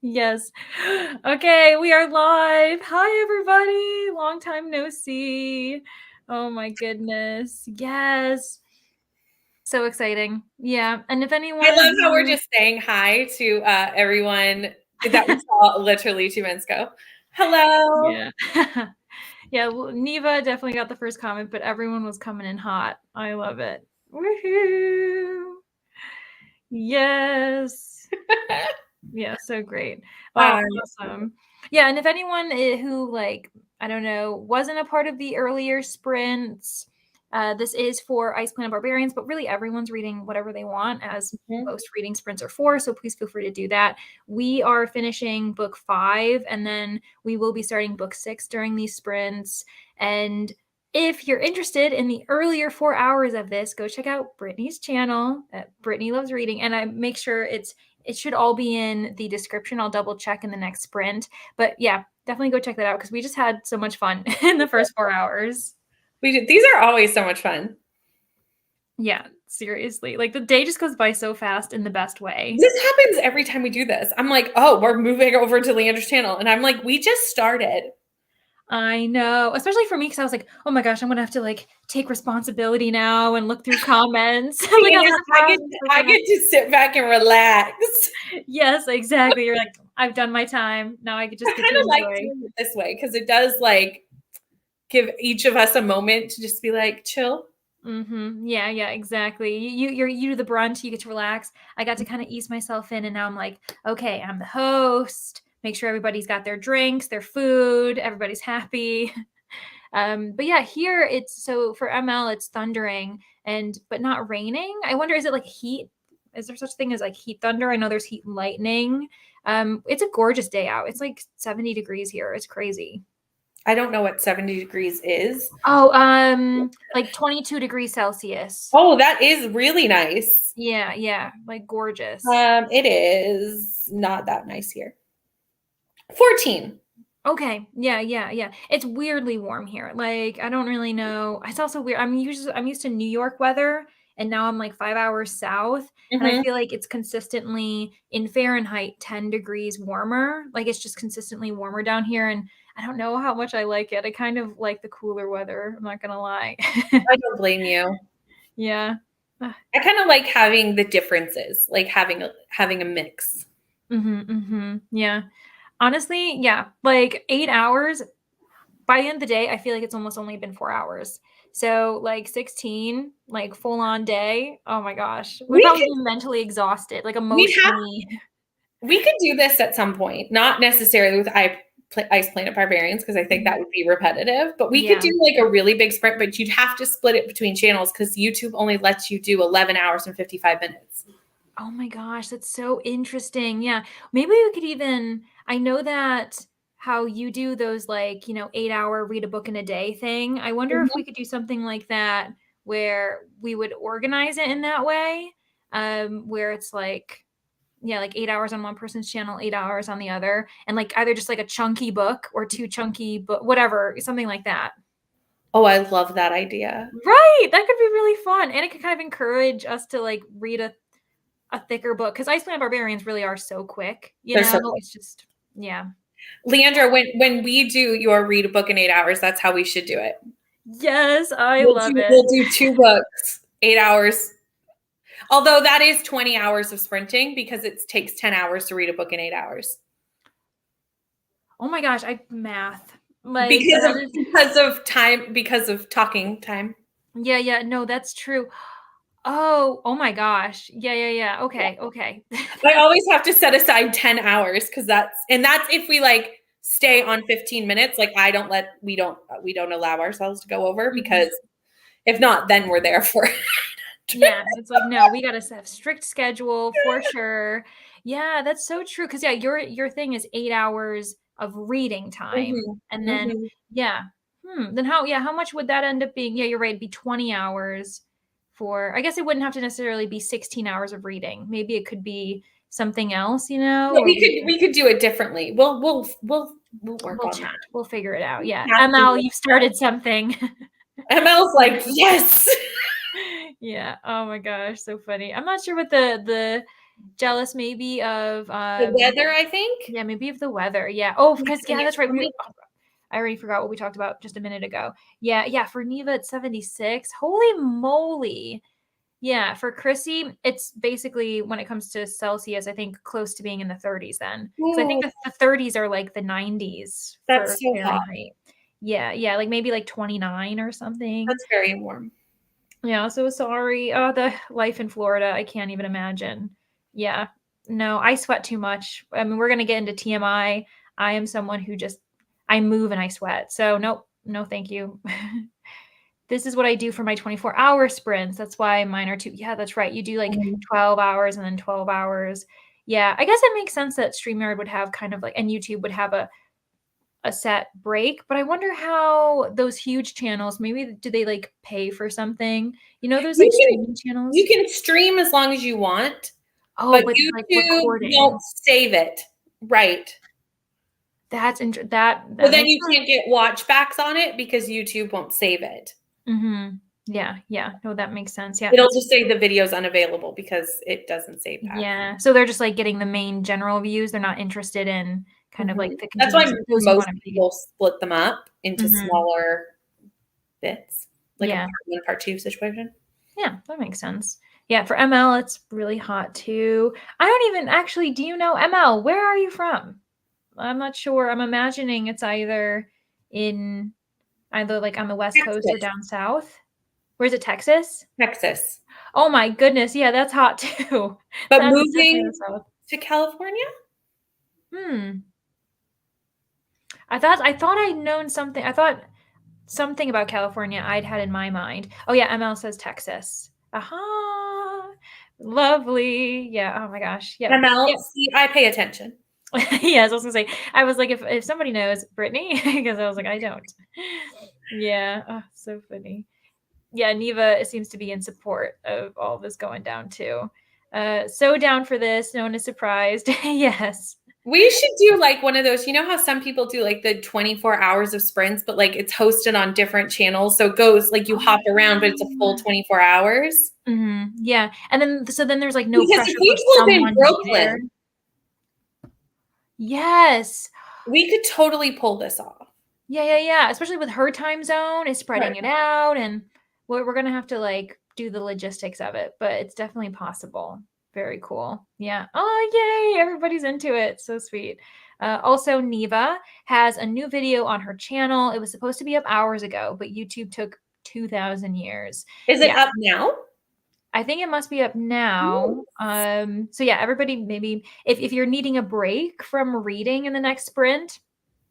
Yes. Okay, we are live. Hi, everybody. Long time no see. Oh my goodness. Yes. So exciting. Yeah. And if I anyone love how we're who just saying hi to everyone that we saw literally 2 minutes ago. Hello. Yeah. Yeah, well, Neva definitely got the first comment, but everyone was coming in hot. I love it. Woohoo. Yes. Yeah, so great. Well, awesome. Yeah, and if anyone who I don't know, wasn't a part of the earlier sprints, this is for Ice Planet Barbarians, but really everyone's reading whatever they want, as most reading sprints are for. So please feel free to do that. We are finishing book 5, and then we will be starting book 6 during these sprints. And if you're interested in the earlier 4 hours of this, go check out Brittany's channel at Brittany Loves Reading, and I make sure it should all be in the description. I'll double check in the next sprint. But yeah, definitely go check that out because we just had so much fun in the first 4 hours. These are always so much fun. Yeah, seriously. Like the day just goes by so fast in the best way. This happens every time we do this. I'm like, oh, we're moving over to Leandra's channel. And I'm like, we just started. I know, especially for me, because I was like, oh my gosh, I'm gonna have to take responsibility now and look through comments. I get to sit back and relax. Yes, exactly. You're like, I've done my time. Now I just I get to kind of like enjoy. doing it this way because it does give each of us a moment to just be like, chill. Mm-hmm. Yeah, exactly. You do the brunt, you get to relax. I got to kind of ease myself in, and now I'm like, okay, I'm the host. Make sure everybody's got their drinks, their food, everybody's happy. But yeah, here it's so for ML it's thundering but not raining. I wonder, is it like heat? Is there such thing as like heat thunder? I know there's heat and lightning. It's a gorgeous day out. It's like 70 degrees here. It's crazy. I don't know what 70 degrees is. Oh, like 22 degrees Celsius. Oh, that is really nice. Yeah, like gorgeous. It is not that nice here. 14. Okay. Yeah. It's weirdly warm here. Like I don't really know. It's also weird. I'm used to New York weather, and now I'm like 5 hours south, and I feel like it's consistently in Fahrenheit 10 degrees warmer. Like it's just consistently warmer down here, and I don't know how much I like it. I kind of like the cooler weather. I'm not gonna lie. I don't blame you. Yeah. I kind of like having the differences, like having a mix. Yeah. Honestly, yeah. Like 8 hours. By the end of the day, I feel like it's almost only been 4 hours. So like 16, like full on day. Oh my gosh. We'd probably be mentally exhausted, like emotionally. We could do this at some point, not necessarily with Ice Planet Barbarians, because I think that would be repetitive, but we could do like a really big sprint, but you'd have to split it between channels because YouTube only lets you do 11 hours and 55 minutes. Oh my gosh, that's so interesting. Yeah. Maybe we could even, I know that how you do those 8-hour read a book in a day thing. I wonder if we could do something like that where we would organize it in that way, where it's like 8 hours on one person's channel, 8 hours on the other, and either just a chunky book or 2 chunky book, whatever, something like that. Oh, I love that idea. Right. That could be really fun. And it could kind of encourage us to read a thicker book, because Ice Planet Barbarians really are so quick. So quick. It's just, yeah. Leandra, when we do your read a book in 8 hours, that's how we should do it. Yes, we'll love it. We'll do 2 books, 8 hours. Although that is 20 hours of sprinting because it takes 10 hours to read a book in 8 hours. Oh my gosh, math. Because of time, because of talking time. Yeah, no, that's true. Oh my gosh. Yeah. Okay. I always have to set aside 10 hours because that's if we stay on 15 minutes. Like we don't allow ourselves to go over, because if not, then we're there for it. Yeah, it's like, no, we got to have strict schedule for sure. Yeah, that's so true. Cause yeah, your thing is 8 hours of reading time. And then, then how much would that end up being? Yeah, you're right. It'd be 20 hours I guess it wouldn't have to necessarily be 16 hours of reading. Maybe it could be something else, But we could do it differently. We'll work on that. We'll figure it out. Yeah. ML, you've started something. ML's yes. Yeah. Oh my gosh, so funny. I'm not sure what the Jealous maybe of The weather, I think. yeah, maybe of the weather. Yeah. Oh, because And yeah, that's right. it's I already forgot what we talked about just a minute ago. Yeah, yeah. For Neva, it's 76. Holy moly. Yeah, for Chrissy, it's basically when it comes to Celsius, I think close to being in the 30s then. Because I think ooh, the 30s are like the 90s for that's so hot. Fahrenheit. Yeah, yeah, like maybe like 29 or something. That's very warm. Yeah, so sorry. Oh, the life in Florida, I can't even imagine. Yeah. No, I sweat too much. I mean, we're gonna get into TMI. I am someone who just I move and I sweat. So nope, no thank you. This is what I do for my 24-hour sprints. That's why mine are too. Yeah, that's right. You do like Mhm. 12 hours and then 12 hours. Yeah, I guess it makes sense that StreamYard would have kind of like and YouTube would have a set break, but I wonder how those huge channels, maybe do they like pay for something? You know those like You streaming you channels? can stream as long as you want, Oh, but but like YouTube won't recording. save it. Right. So That then makes you sense. can't get watch backs on it because YouTube won't save it. Mhm. Yeah, yeah. No, that makes sense. Yeah, It'll that's just say the video's unavailable because it doesn't save back. yeah. So they're just like getting the main general views. They're not interested in kind of like Mhm. the That's continuous why those who most want to pay. people split them up into Mhm. smaller bits, like a Yeah. part 1, part 2 situation. Yeah, that makes sense. Yeah, for ML, it's really hot too. I don't even actually, do you know ML? Where are you from? I'm not sure. I'm imagining it's either like on the West Coast or Texas. down south. Where's it, Texas? Texas. Oh my goodness. Yeah, that's hot too. But That is definitely moving the south. to California? Hmm. I thought I'd known something. I thought something about California I'd had in my mind. Oh yeah, ML says Texas. Aha. Lovely. Yeah. Oh my gosh. Yep. ML, Yep. see, I pay attention. Yes, I was gonna say. I was like, if somebody knows Brittany, because I was like, I don't. Yeah. Oh, so funny. Yeah, Neva seems to be in support of all this going down too. So down for this. No one is surprised. Yes. We should do like one of those, you know how some people do like the 24 hours of sprints, but like it's hosted on different channels. So it goes like you hop around, but it's a full 24 hours. Yeah. And then so then there's like no Because if pressure for we pulled in someone to be there. Brooklyn, Yes. we could totally pull this off. Yeah, yeah, yeah. Especially with her time zone, is spreading Right. it out, and we're gonna have to like do the logistics of it, but it's definitely possible. Very cool. Yeah. Oh, yay! Everybody's into it. So sweet. Also, Neva has a new video on her channel. It was supposed to be up hours ago, but YouTube took 2,000 years. Is it Yeah, up now? I think it must be up now. So yeah, everybody maybe if you're needing a break from reading in the next sprint,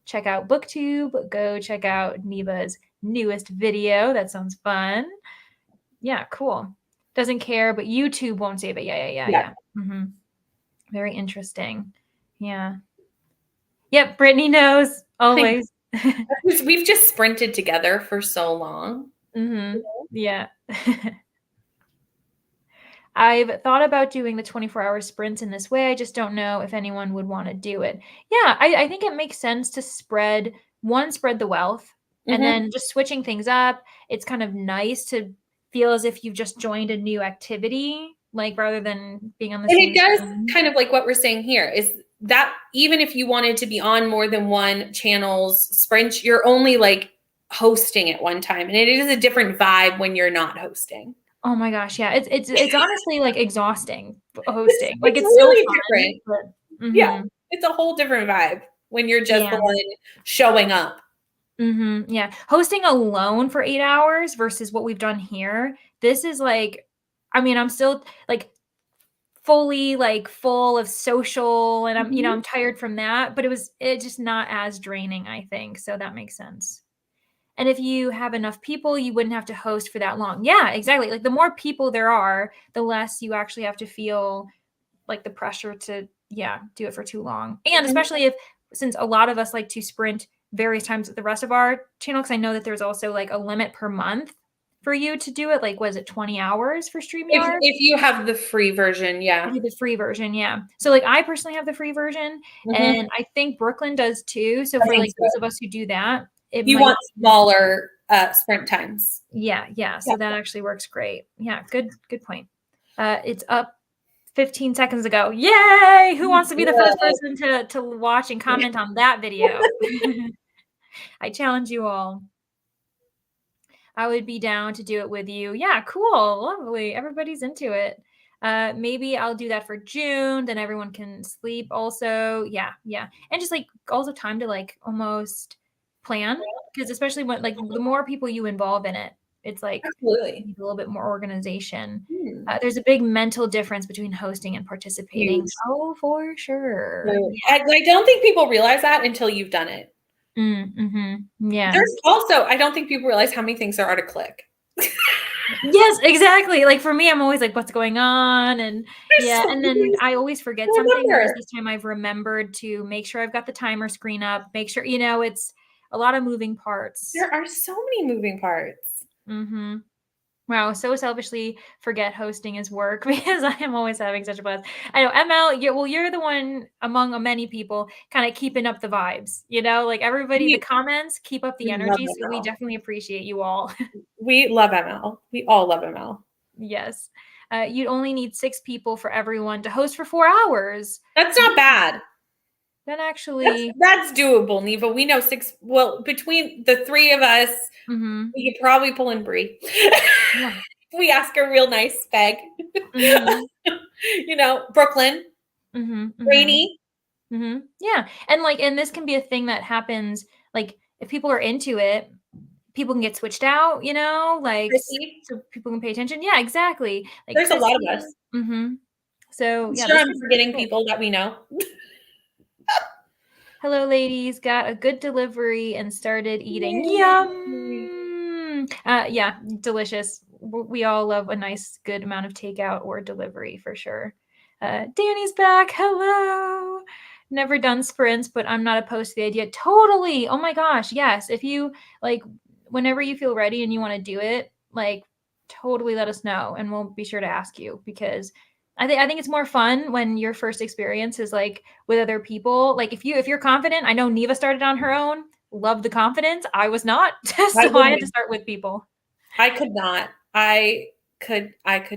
check out BookTube. Go check out Neva's newest video. That sounds fun. Yeah, cool. Doesn't care, but YouTube won't save it. Yeah, yeah, yeah, Yeah. yeah. Very interesting. Yeah. Yep, Brittany knows always. We've just sprinted together for so long. Yeah. I've thought about doing the 24-hour sprints in this way. I just don't know if anyone would want to do it. Yeah, I think it makes sense to spread the wealth and Mhm. then just switching things up. It's kind of nice to feel as if you've just joined a new activity, like rather than being on the And same it does screen. kind of like what we're saying here is that even if you wanted to be on more than one channel's sprint, you're only like hosting at one time. And it is a different vibe when you're not hosting. Oh my gosh, yeah. It's honestly like exhausting It's hosting. Like it's it's so really fun, different. but Yeah. It's a whole different vibe when you're just the yeah. one showing up. Yeah. Hosting alone for 8 hours versus what we've done here, this is like I mean, I'm still like fully like full of social and Mhm. I'm tired from that, but it's just not as draining, I think. So that makes sense. And if you have enough people, you wouldn't have to host for that long. Yeah, exactly. Like the more people there are, the less you actually have to feel like the pressure to do it for too long. And Mhm. especially if since a lot of us like to sprint various times at the rest of our channel, because I know that there's also like a limit per month for you to do it. Like was it 20 hours for StreamYard? If you have the free version, If yeah. you have the free version, yeah. So like I personally have the free version Mhm. and I think Brooklyn does too. So I for think like those so. of us who do that, it You might want smaller sprint times. yeah. Yeah. So that actually works great. Yeah, good point. It's up 15 seconds ago. Yay! Who wants to be the first person to watch and comment on that video? I challenge you all. I would be down to do it with you. Yeah, cool. Lovely. Everybody's into it. Maybe I'll do that for June. Then everyone can sleep also. Yeah. And just like also time to like almost plan, because especially when like the more people you involve in it, it's like absolutely a little bit more organization. There's a big mental difference between hosting and participating. Huge. Oh, for sure. I don't think people realize that until you've done it. Yeah. There's also, I don't think people realize how many things there are to click. Yes, exactly. Like for me, I'm always like, what's going on? And and then I always forget something. Whereas this time I've remembered to make sure I've got the timer screen up, make sure, it's a lot of moving parts. There are so many moving parts. Wow, so selfishly forget hosting is work because I am always having such a blast. I know, ML, you're the one among many people kind of keeping up the vibes, like everybody, the comments, keep up the energy. So we definitely appreciate you all. We love ML. We all love ML. Yes. You'd only need 6 people for everyone to host for 4 hours. That's not bad. Then actually, that's doable, Neva. We know 6. Well, between the 3 of us, we could probably pull in Brie. Yeah. We ask her real nice spec. Brooklyn, Rainy. Yeah, and this can be a thing that happens. Like if people are into it, people can get switched out. So people can pay attention. Yeah, exactly. Like there's a lot of us. So yeah, I'm forgetting people that we know. Hello, ladies. Got a good delivery and started eating. Yum. Yeah, delicious. We all love a nice, good amount of takeout or delivery for sure. Danny's back. Hello. Never done sprints, but I'm not opposed to the idea. Totally. Oh my gosh. Yes. If you whenever you feel ready and you want to do it, totally let us know and we'll be sure to ask you, because I think it's more fun when your first experience is with other people. If you're confident, I know Neva started on her own. Love the confidence. I was not. So I had to start with people. I could not. I could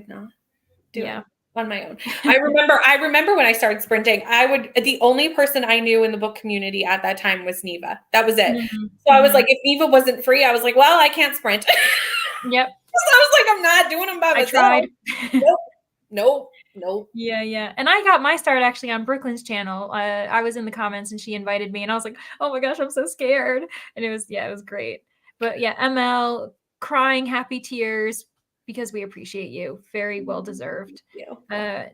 not do it on my own. I remember when I started sprinting, the only person I knew in the book community at that time was Neva. That was it. So I was like, if Neva wasn't free, I was like, well, I can't sprint. Yep. So I was like, I'm not doing them by myself. I tried. Nope. Yeah. And I got my start actually on Brooklyn's channel. I was in the comments and she invited me and I was like, oh my gosh, I'm so scared. And it was great. But yeah, ML crying happy tears because we appreciate you. Very well deserved.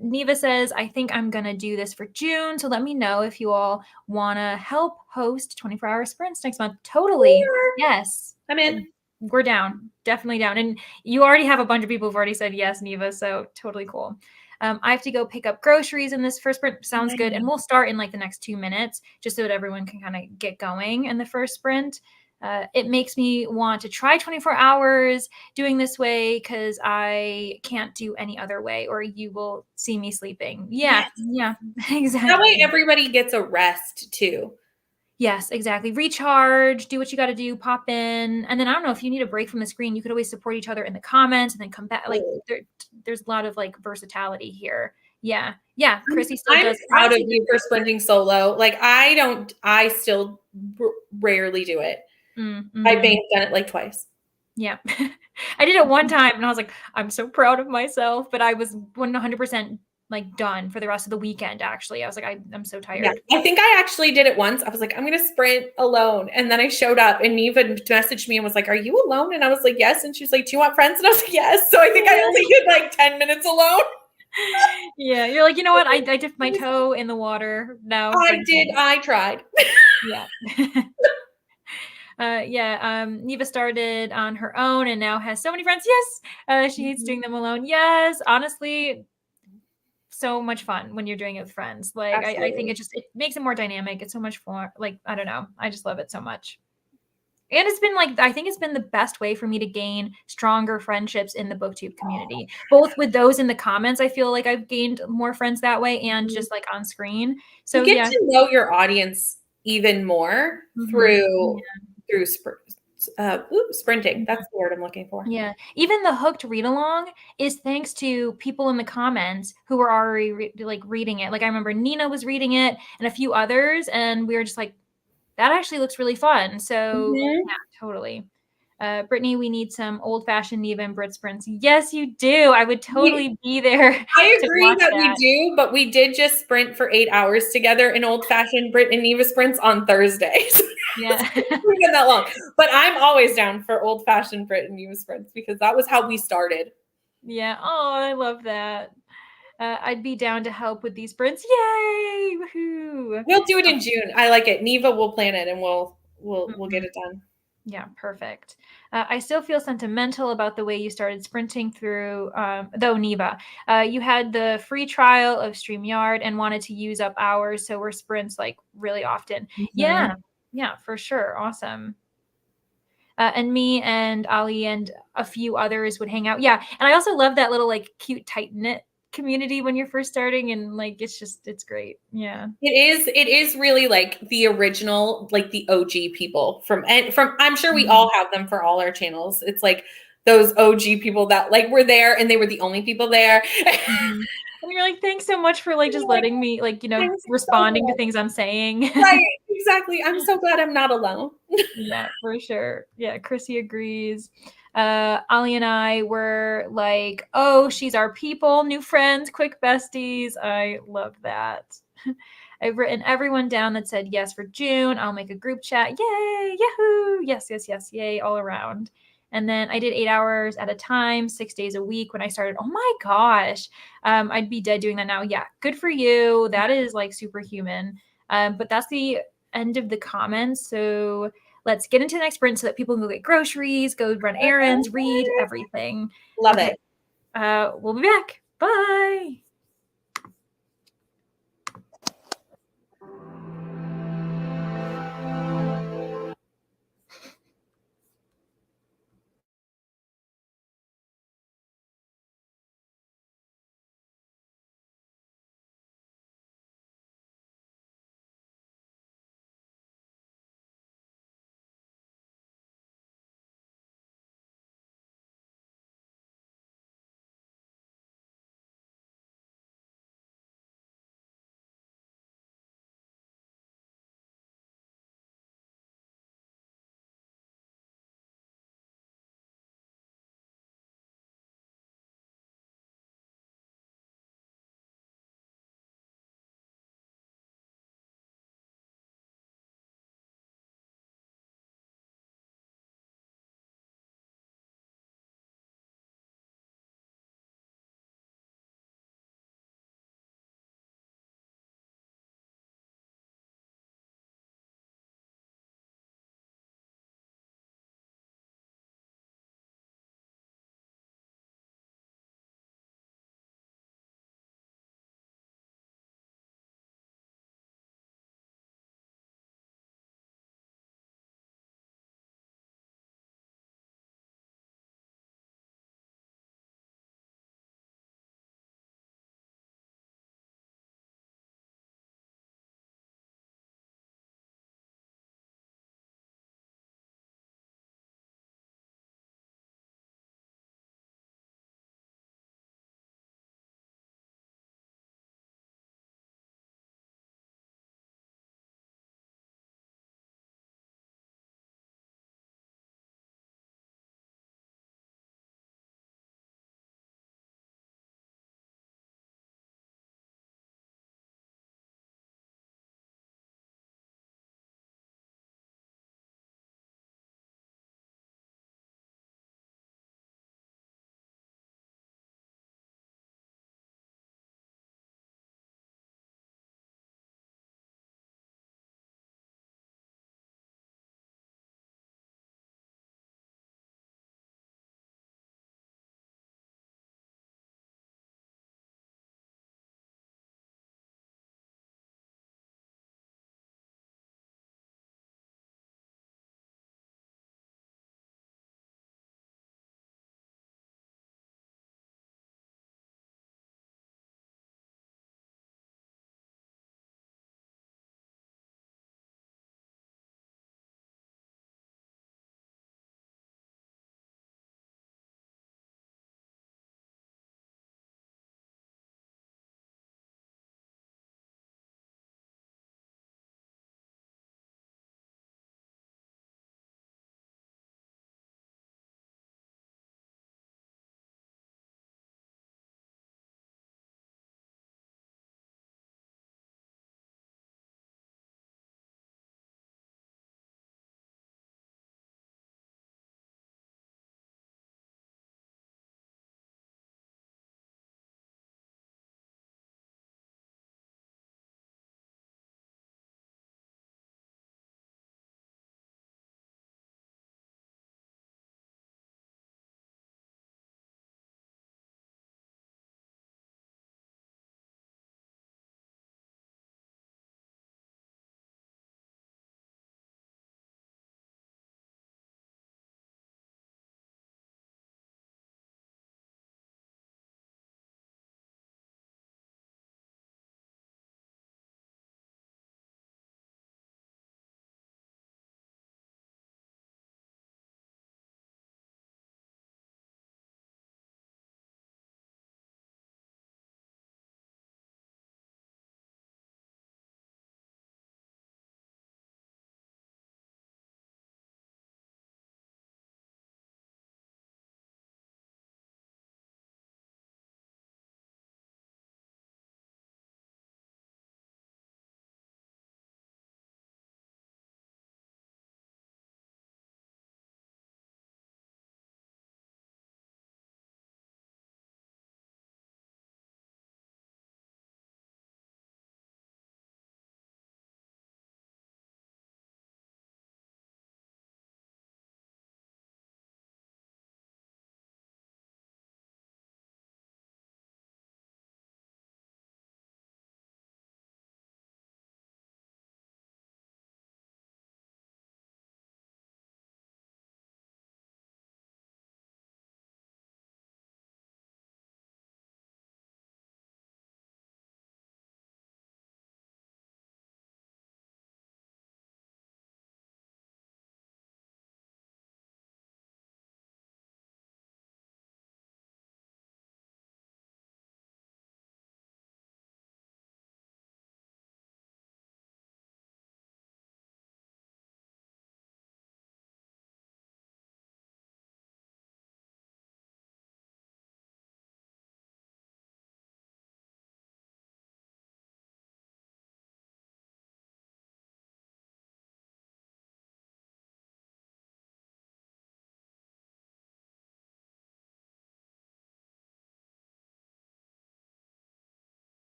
Neva says, I think I'm going to do this for June. So let me know if you all want to help host 24-hour sprints next month. Totally. Yes. I'm in. We're down. Definitely down. And you already have a bunch of people who've already said yes, Neva. So totally cool. I have to go pick up groceries in this first sprint. Sounds good. And we'll start in the next 2 minutes just so that everyone can kind of get going in the first sprint. It makes me want to try 24 hours doing this way because I can't do any other way or you will see me sleeping. Yeah, exactly. That way everybody gets a rest too. Yes, exactly. Recharge, do what you got to do, pop in. And then I don't know if you need a break from the screen, you could always support each other in the comments and then come back. There's a lot of versatility here. Yeah. Chrissy still I'm proud of you for sprinting solo. I still rarely do it. I've done it twice. Yeah. I did it one time and I was like, I'm so proud of myself, but I was 100% done for the rest of the weekend. Actually, I was like, I'm so tired. Yeah. I think I actually did it once. I was like, I'm going to sprint alone. And then I showed up and Neva messaged me and was like, are you alone? And I was like, yes. And she's like, do you want friends? And I was like, yes. So I think I only did 10 minutes alone. Yeah. You're like, you know what? I dipped my toe in the water. No. I tried. Yeah. Neva started on her own and now has so many friends. Yes. She hates doing them alone. Yes. Honestly, so much fun when you're doing it with friends. I think it makes it more dynamic. It's so much fun. I don't know. I just love it so much. And it's been I think it's been the best way for me to gain stronger friendships in the BookTube community, both with those in the comments. I feel like I've gained more friends that way and just on screen. So you get to know your audience even more through sprinting. That's the word I'm looking for. Yeah. Even the hooked read along is thanks to people in the comments who were already reading it. Like I remember Nina was reading it and a few others, and we were just like, that actually looks really fun. So Mhm. yeah, totally. Brittany, we need some old fashioned Neva and Brit sprints. Yes, you do. I would totally be there I to agree watch that we that. do, but we did just sprint for 8 hours together in old-fashioned Brit and Neva sprints on Thursdays. Yeah. It's been that long. But I'm always down for old-fashioned Brit and Neva sprints because that was how we started. Yeah. Oh, I love that. I'd be down to help with these sprints. Yay! Woohoo! We'll do it in June. I like it. Neva will plan it and we'll get Mhm. it done. Yeah, perfect. I still feel sentimental about the way you started sprinting through, though, Neva. You had the free trial of StreamYard and wanted to use up hours, so we're sprints like really often. Mhm. Yeah, for sure. Awesome. And me and Ali and a few others would hang out. Yeah, and I also love that little like cute tight knit community when you're first starting, and like it's great. Yeah. It is really like the original, like the OG people from I'm sure we Mhm. all have them for all our channels. It's like those OG people that like were there and they were the only people there. Mhm. And you're like, "Thanks so much for, like, just Like, letting me, like, I'm so responding to glad. things I'm saying." Right, exactly. I'm so glad I'm not alone. Yeah, for sure. Yeah, Chrissy agrees. Ali and I were like, "Oh, she's our people, new friends, quick besties." I love that. I've written everyone down that said yes for June. I'll make a group chat. Yay! Yahoo! Yes, yes, yes, yay, all around. And then I did 8 hours at a time, 6 days a week when I started. Oh my gosh. I'd be dead doing that now. Yeah, good for you. That is like superhuman. But that's the end of the comments. So let's get into the next sprint so that people can go get groceries, go run errands, read, everything. Love Okay. it. We'll be back. Bye.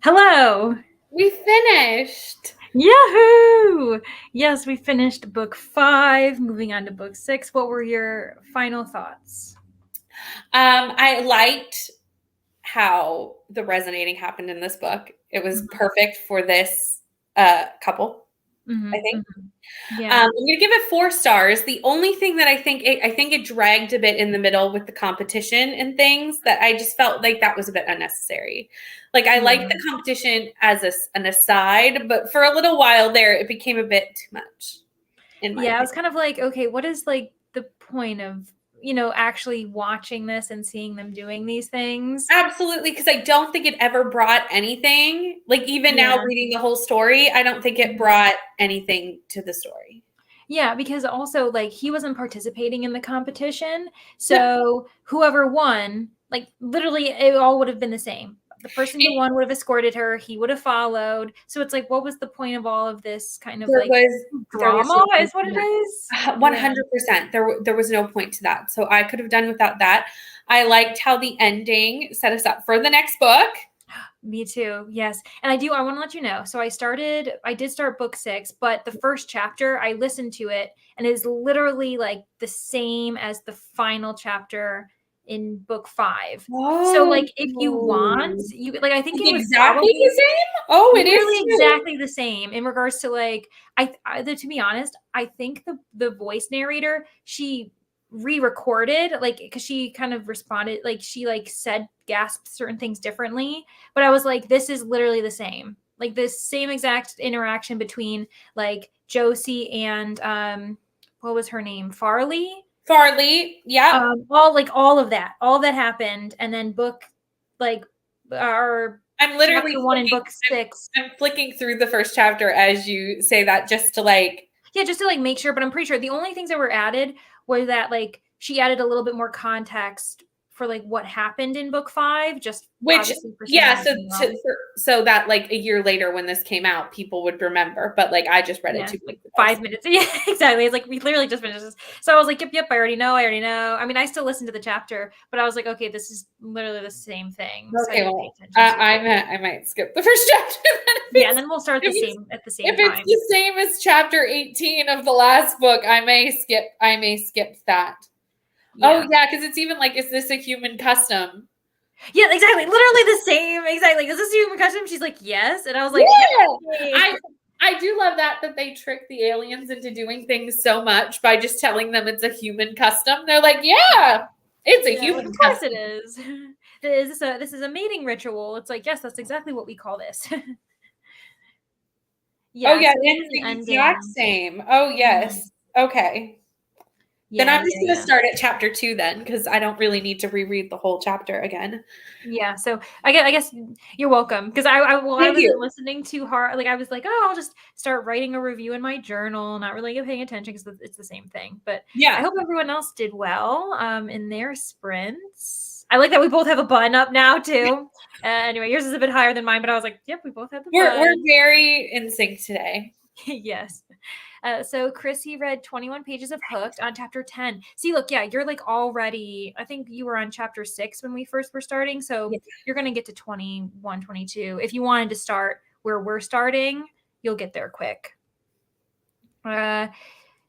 Hello. We finished. Yahoo! Yes, we finished book 5, moving on to book 6. What were your final thoughts? I liked how the resonating happened in this book. It was perfect for this couple, I think. Yeah. I'm going to give it 4 stars. The only thing that I think it dragged a bit in the middle with the competition and things that I just felt like that was a bit unnecessary. Like I liked the competition as an aside, but for a little while there, it became a bit too much. I was kind of like, okay, what is like the point of actually watching this and seeing them doing these things? Absolutely, because I don't think it ever brought anything. Like even now reading the whole story, I don't think it brought anything to the story. Yeah, because also like he wasn't participating in the competition. So whoever won, like literally it all would have been the same. The person who won would have escorted her, he would have followed. So it's like, what was the point of all of this kind of drama is what it is? 100%. There was no point to that. So I could have done without that. I liked how the ending set us up for the next book. Me too. Yes. And I want to let you know. So I did start book 6, but the first chapter, I listened to it and it is literally like the same as the final chapter in book 5. So like if you want, you like I think it was exactly the same. Oh, it is exactly the same in regards to like to be honest, I think the voice narrator, she re-recorded like because she kind of responded like she like said gasped certain things differently, but I was like, this is literally the same, like this same exact interaction between like Josie and what was her name, Farley, yeah. all of that happened, and then book like our I'm literally chapter 1 in book 6. I'm flicking through the first chapter as you say that just to like make sure, but I'm pretty sure the only things that were added were that like she added a little bit more context for like what happened in book 5, just so that like a year later when this came out, people would remember. But like I just read it 2 like 5 minutes. Yeah, exactly. It's like we literally just finished this. So I was like, yep, I already know. I mean, I still listened to the chapter, but I was like, okay, this is literally the same thing. Okay, so I might skip the first chapter. And then we'll start the same at the same time. If it's the same as chapter 18 of the last book, I may skip that. Oh yeah, because it's even like, is this a human custom? Yeah, exactly. Literally the same. Exactly. Is this a human custom? She's like, yes. And I was like, yeah. I do love that they trick the aliens into doing things so much by just telling them it's a human custom. They're like, yeah, it's a human of custom. It is. This is a mating ritual. It's like, yes, that's exactly what we call this. It's the exact same. Oh, yes. Okay. Then I'm just going to start at chapter 2 then, because I don't really need to reread the whole chapter again. Yeah, so I guess you're welcome, because I wasn't listening too hard. Like I was like, oh, I'll just start writing a review in my journal, not really paying attention because it's the same thing. But I hope everyone else did well in their sprints. I like that we both have a button up now too. Anyway, yours is a bit higher than mine, but I was like, yep, we both have the button. We're very in sync today. Yes. So Chrissy read 21 pages of Hooked on chapter 10. See, look, you're like already, I think you were on chapter 6 when we first were starting. So you're going to get to 21, 22. If you wanted to start where we're starting, you'll get there quick. Danny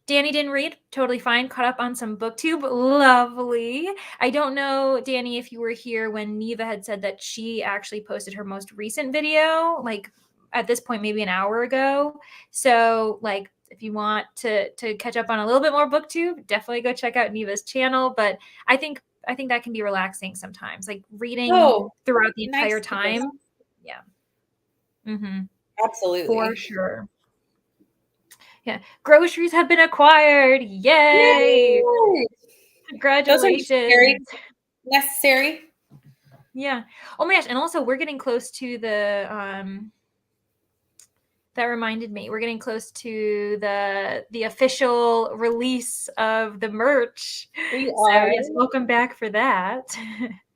didn't read. Totally fine. Caught up on some booktube. Lovely. I don't know, Danny, if you were here when Neva had said that she actually posted her most recent video, like at this point, maybe an hour ago. So like, if you want to catch up on a little bit more booktube, definitely go check out Neva's channel. But I think that can be relaxing sometimes, like reading throughout the entire time. Yeah. Absolutely. For sure. Yeah. Groceries have been acquired. Yay! Congratulations. Those are very necessary. Yeah. Oh my gosh. And also we're getting close to the that reminded me, we're getting close to the official release of the merch. We are. So yes, welcome back for that.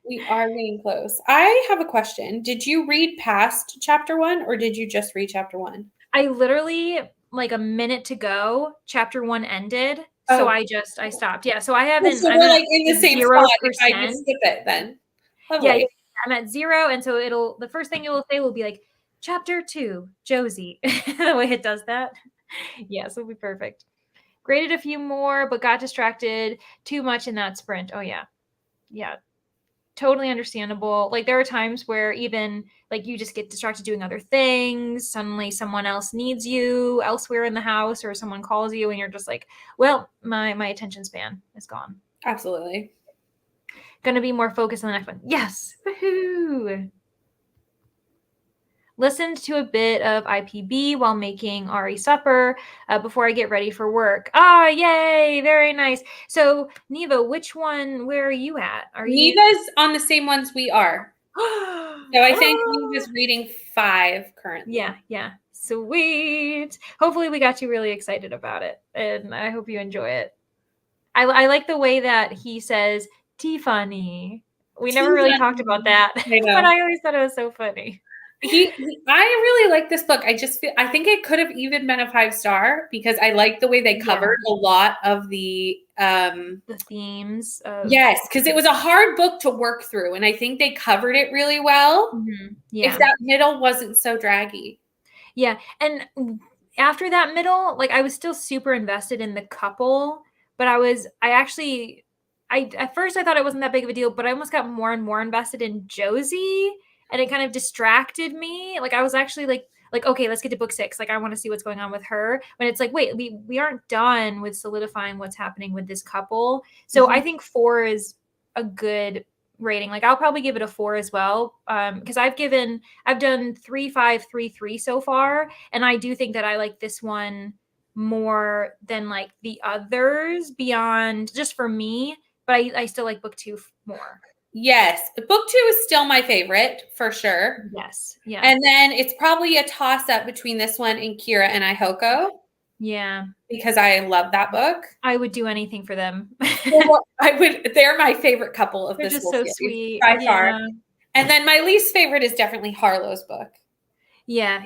We are getting close. I have a question. Did you read past chapter 1 or did you just read chapter 1? I literally, like a minute to go, chapter 1 ended. So I stopped. Yeah. So I haven't, So I'm we're at like in the like same spot if I 0%. just skip it then. Yeah, Lovely. I'm at 0. And so the first thing it will say will be like, chapter 2, Josie. The way it does that. Yes, it'll be perfect. Graded a few more, but got distracted too much in that sprint. Oh, yeah. Yeah. Totally understandable. Like there are times where even like you just get distracted doing other things. Suddenly someone else needs you elsewhere in the house or someone calls you and you're just like, well, my attention span is gone. Absolutely. Going to be more focused on the next one. Yes. Woohoo. Listened to a bit of IPB while making Ari supper before I get ready for work. Ah, yay. Very nice. So, Neva, where are you at? Neva's on the same ones we are. So I think Neva's reading 5 currently. Yeah. Sweet. Hopefully we got you really excited about it. And I hope you enjoy it. I like the way that he says, Tiffany. We never really talked about that. But I always thought it was so funny. I really like this book. I think it could have even been a 5-star because I like the way they covered a lot of the themes. Yes, because it was a hard book to work through, and I think they covered it really well. Mm-hmm. Yeah. If that middle wasn't so draggy. Yeah, and after that middle, like I was still super invested in the couple, but at first I thought it wasn't that big of a deal, but I almost got more and more invested in Josie, and it kind of distracted me. Like I was actually like okay, let's get to book 6. Like I want to see what's going on with her. But it's like, wait, we aren't done with solidifying what's happening with this couple. So I think 4 is a good rating. Like I'll probably give it a 4 as well. Because I've done 3, 5, 3, 3 so far. And I do think that I like this one more than like the others beyond just for me. But I still like book 2 more. Yes. Book 2 is still my favorite for sure. Yes. Yeah. And then it's probably a toss up between this one and Kira and Ihoko. Yeah. Because I love that book. I would do anything for them. They're my favorite couple of They're this just whole so series, sweet. by far. And then my least favorite is definitely Harlow's book. Yeah.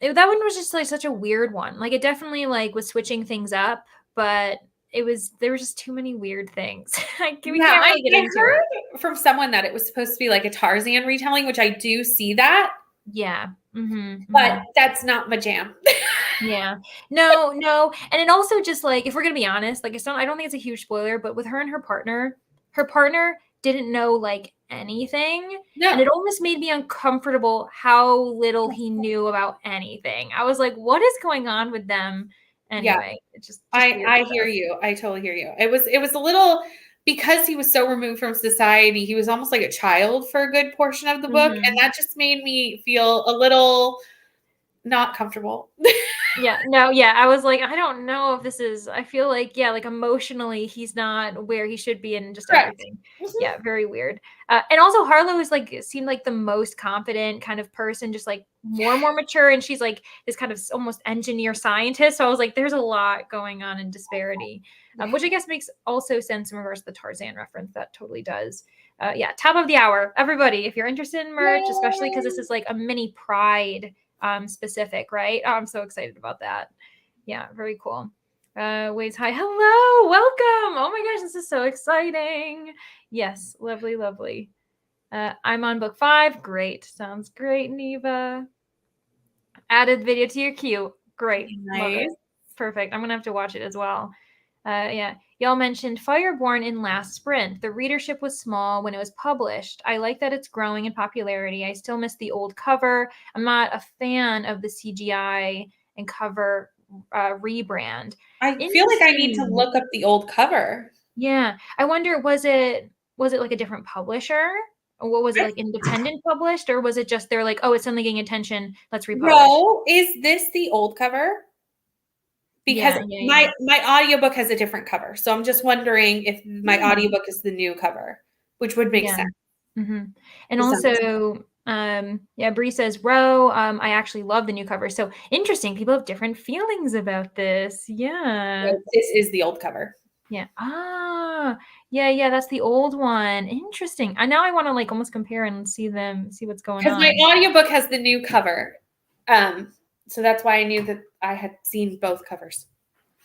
That one was just like such a weird one. Like it definitely like was switching things up, but there were just too many weird things. We can't really get into heard from someone that it was supposed to be like a Tarzan retelling, which I do see that. Yeah. But that's not my jam. Yeah. No. And it also just like, if we're going to be honest, like I don't think it's a huge spoiler, but with her and her partner didn't know like anything. No. And it almost made me uncomfortable how little he knew about anything. I was like, what is going on with them? Anyway, it's just I hear you. I totally hear you. It was a little, because he was so removed from society, he was almost like a child for a good portion of the book. And that just made me feel a little not comfortable. I was like, I don't know if this is, I feel like, like emotionally, he's not where he should be in just everything. Yeah, very weird. And also Harlow is like, seemed like the most confident kind of person, just like more and more mature. And she's like this kind of almost engineer scientist. So I was like, there's a lot going on in disparity, which I guess makes also sense in regards to the Tarzan reference. That totally does. Top of the hour. Everybody, if you're interested in merch, especially because this is like a mini Pride specific, right? Oh, I'm so excited about that. Yeah, very cool. Waves hi. Hello, welcome. Oh my gosh, this is so exciting. Yes, lovely. I'm on book 5. Great. Sounds great, Neva. Added video to your queue. Great. Nice. Love it. Perfect. I'm gonna have to watch it as well. Y'all mentioned Fireborn in last sprint. The readership was small when it was published. I like that it's growing in popularity. I still miss the old cover. I'm not a fan of the CGI and cover rebrand. I feel like I need to look up the old cover. Yeah. I wonder, was it like a different publisher? Or what was it, like independent published? Or was it just they're like, oh, it's suddenly getting attention, let's republish? No, is this the old cover? Because my audiobook has a different cover. So I'm just wondering if my audiobook is the new cover, which would make sense. And also, Bree says, Row, I actually love the new cover. So interesting. People have different feelings about this. Yeah. So this is the old cover. Yeah. Yeah, that's the old one. Interesting. And now I want to like almost compare and see what's going on. Because my audiobook has the new cover. So that's why I knew that I had seen both covers.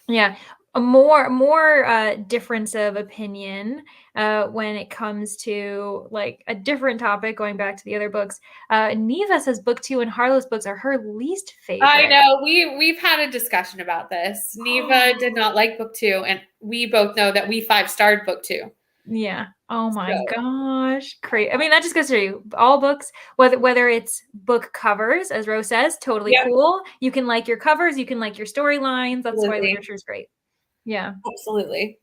Yeah. a more difference of opinion when it comes to like a different topic, going back to the other books. Neva says book 2 and Harlow's books are her least I favorite. know. We've had a discussion about this. Neva did not like book 2, and we both know that we 5-starred book 2. Yeah. Oh my So gosh. Great. I mean, that just goes to you. All books, whether it's book covers, as Rose says, totally yep, cool. You can like your covers, you can like your storylines. That's why absolutely. literature is great. Yeah. Absolutely.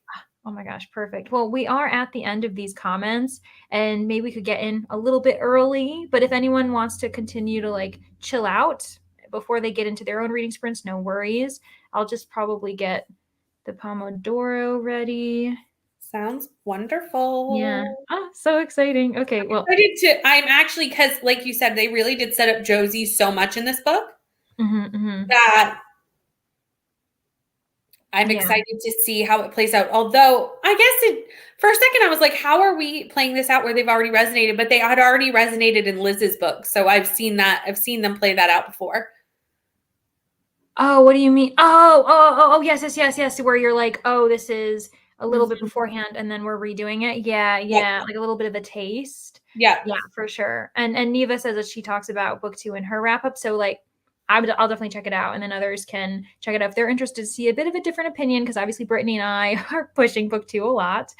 Oh my gosh, perfect. Well, we are at the end of these comments, and maybe we could get in a little bit early, but if anyone wants to continue to like chill out before they get into their own reading sprints, no worries. I'll just probably get the Pomodoro ready. Sounds wonderful. Yeah. Oh, so exciting. Okay, well, I'm actually, because like you said, they really did set up Josie so much in this book that I'm yeah. excited to see how it plays out. Although I guess for a second I was like, how are we playing this out where they've already resonated? But they had already resonated in Liz's book. So I've seen them play that out before. Oh, what do you mean? Oh, yes. Where you're like, oh, this is a little bit beforehand, and then we're redoing it. Yeah, Yep. like a little bit of a taste. Yeah. Yeah, for sure. And Neva says that she talks about book 2 in her wrap up. So like, I'll definitely check it out, and then others can check it out if they're interested to see a bit of a different opinion, because obviously Brittany and I are pushing book 2 a lot.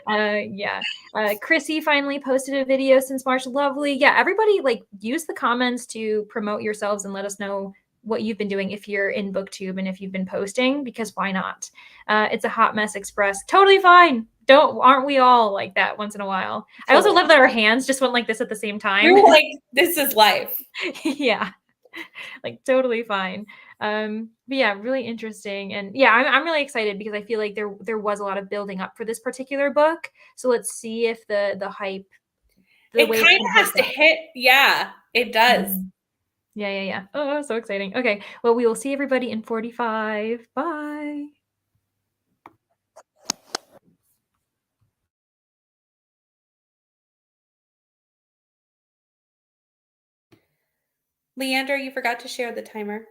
Yeah. Chrissy finally posted a video since March. Lovely. Yeah, everybody like use the comments to promote yourselves and let us know what you've been doing if you're in booktube and if you've been posting, because why not? It's a hot mess express. Totally fine. Aren't we all like that once in a while? Totally. I also love that our hands just went like this at the same time. You're like, this is life. Yeah. Like totally fine. But yeah, really interesting. And yeah, I'm really excited because I feel like there was a lot of building up for this particular book. So let's see if the hype, it kind of has to hit. Yeah, it does. Mm-hmm. Yeah. Oh, so exciting. Okay. Well, we will see everybody in 45. Bye. Leander, you forgot to share the timer.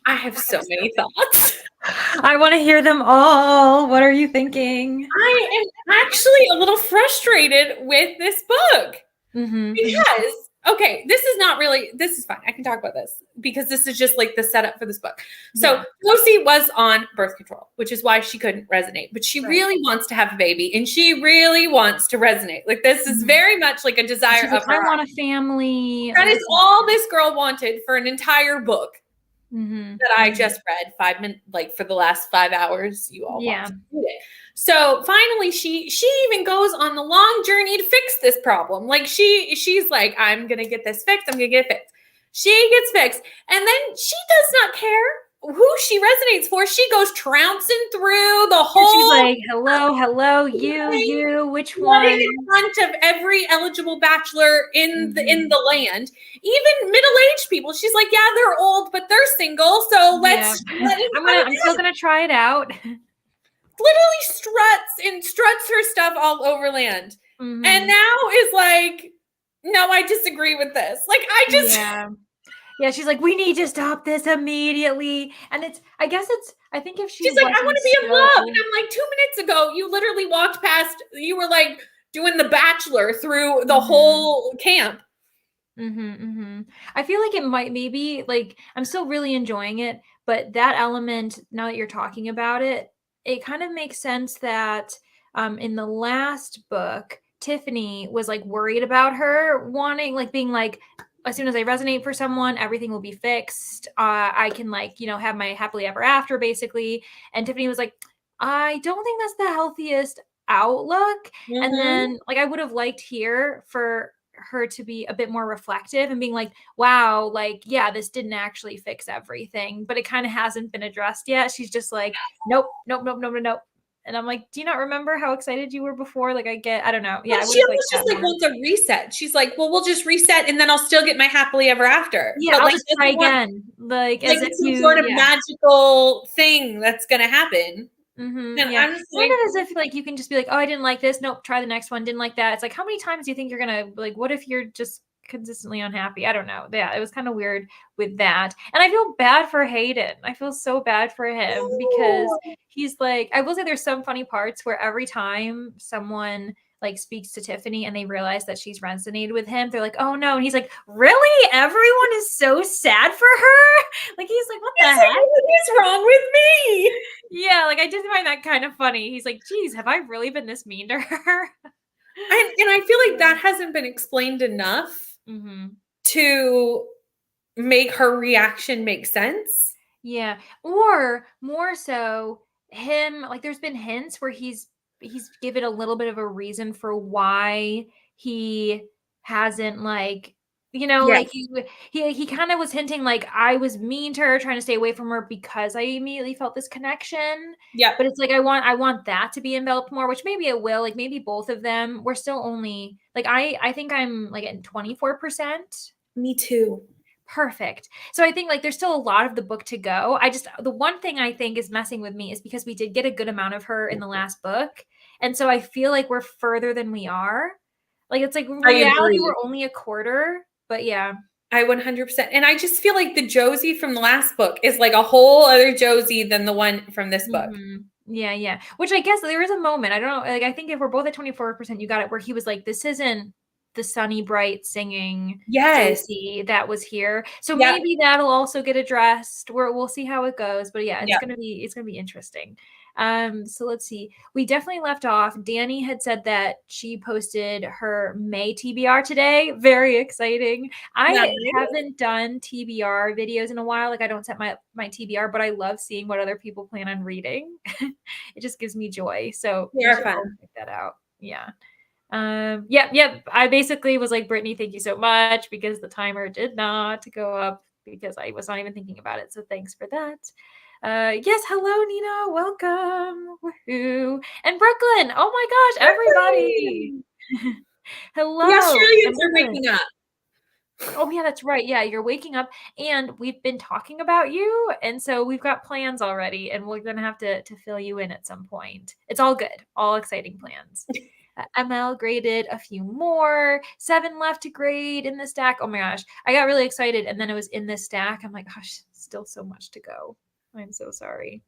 I have so many thoughts. I want to hear them all. What are you thinking? I am actually a little frustrated with this book because, okay, this is fine. I can talk about this because this is just like the setup for this book. So Lucy was on birth control, which is why she couldn't resonate, but she really wants to have a baby and she really wants to resonate. Like this is very much like a desire of her. I want a family. That is all this girl wanted for an entire book. That I just read 5 minutes, like for the last 5 hours, you all watched it. So finally, she even goes on the long journey to fix this problem. Like she's like, I'm gonna get this fixed. I'm gonna get it fixed. She gets fixed, and then she does not care who she resonates for. She goes trouncing through the whole. She's like, hello, you, which one? In front of every eligible bachelor in the land, even middle-aged people. She's like, yeah, they're old, but they're single, so let's. I'm still gonna try it out. Literally struts her stuff all over land, and now is like, no, I disagree with this. Like, I just. Yeah, she's like, we need to stop this immediately. And I think if she's like, I want to be in love. And I'm like, 2 minutes ago, you literally walked past, you were like doing the Bachelor through the whole camp. I feel like it maybe like, I'm still really enjoying it, but that element, now that you're talking about it, it kind of makes sense that in the last book, Tiffany was like worried about her wanting, like being like, as soon as I resonate for someone, everything will be fixed. I can like, have my happily ever after basically. And Tiffany was like, I don't think that's the healthiest outlook. And then like, I would have liked here for her to be a bit more reflective and being like, wow, like, yeah, this didn't actually fix everything, but it kind of hasn't been addressed yet. She's just like, nope. And I'm like, do you not remember how excited you were before? Like, I don't know. Yeah. She almost just like wants a reset. She's like, well, we'll just reset and then I'll still get my happily ever after. Yeah, but I'll just try again. Like as it's some sort of magical thing that's going to happen. And I'm just like, as if like you can just be like, oh, I didn't like this. Nope, try the next one. Didn't like that. It's like, how many times do you think you're going to like, what if you're just consistently unhappy? I don't know. Yeah, it was kind of weird with that. And I feel bad for Hayden. I feel so bad for him because he's like, I will say there's some funny parts where every time someone like speaks to Tiffany and they realize that she's resonated with him, they're like, oh no. And he's like, really? Everyone is so sad for her? Like, he's like, what the heck? What is wrong with me? Yeah, like I did find that kind of funny. He's like, geez, have I really been this mean to her? And I feel like that hasn't been explained enough to make her reaction make sense. Yeah. Or more so him, like there's been hints where he's given a little bit of a reason for why he hasn't like, like he kind of was hinting like I was mean to her, trying to stay away from her because I immediately felt this connection. Yeah. But it's like I want that to be enveloped more, which maybe it will, like maybe both of them. We're still only like I think I'm like at 24%. Me too. Perfect. So I think like there's still a lot of the book to go. The one thing I think is messing with me is because we did get a good amount of her in the last book. And so I feel like we're further than we are. Like it's like reality, we're only a quarter, but yeah. I 100%. And I just feel like the Josie from the last book is like a whole other Josie than the one from this book. Yeah. Which I guess there is a moment. I don't know. Like I think if we're both at 24%, you got it, where he was like, this isn't the sunny, bright singing Josie that was here. So maybe that'll also get addressed. We'll see how it goes. But yeah, it's gonna be interesting. So let's see. We definitely left off. Danny had said that she posted her May TBR today. Very exciting. I haven't done TBR videos in a while. Like I don't set my TBR, but I love seeing what other people plan on reading. It just gives me joy. So fun. Check that out. Yeah. Yep. I basically was like, Brittany, thank you so much, because the timer did not go up because I was not even thinking about it. So thanks for that. Yes. Hello, Nina. Welcome. Woohoo. And Brooklyn. Oh my gosh, everybody. Hello. The Australians are waking up. Oh yeah, that's right. Yeah, you're waking up, and we've been talking about you, and so we've got plans already, and we're gonna have to fill you in at some point. It's all good, all exciting plans. ML graded a few more, 7 left to grade in the stack. Oh my gosh, I got really excited, and then it was in this stack. I'm like, gosh, still so much to go. I'm so sorry.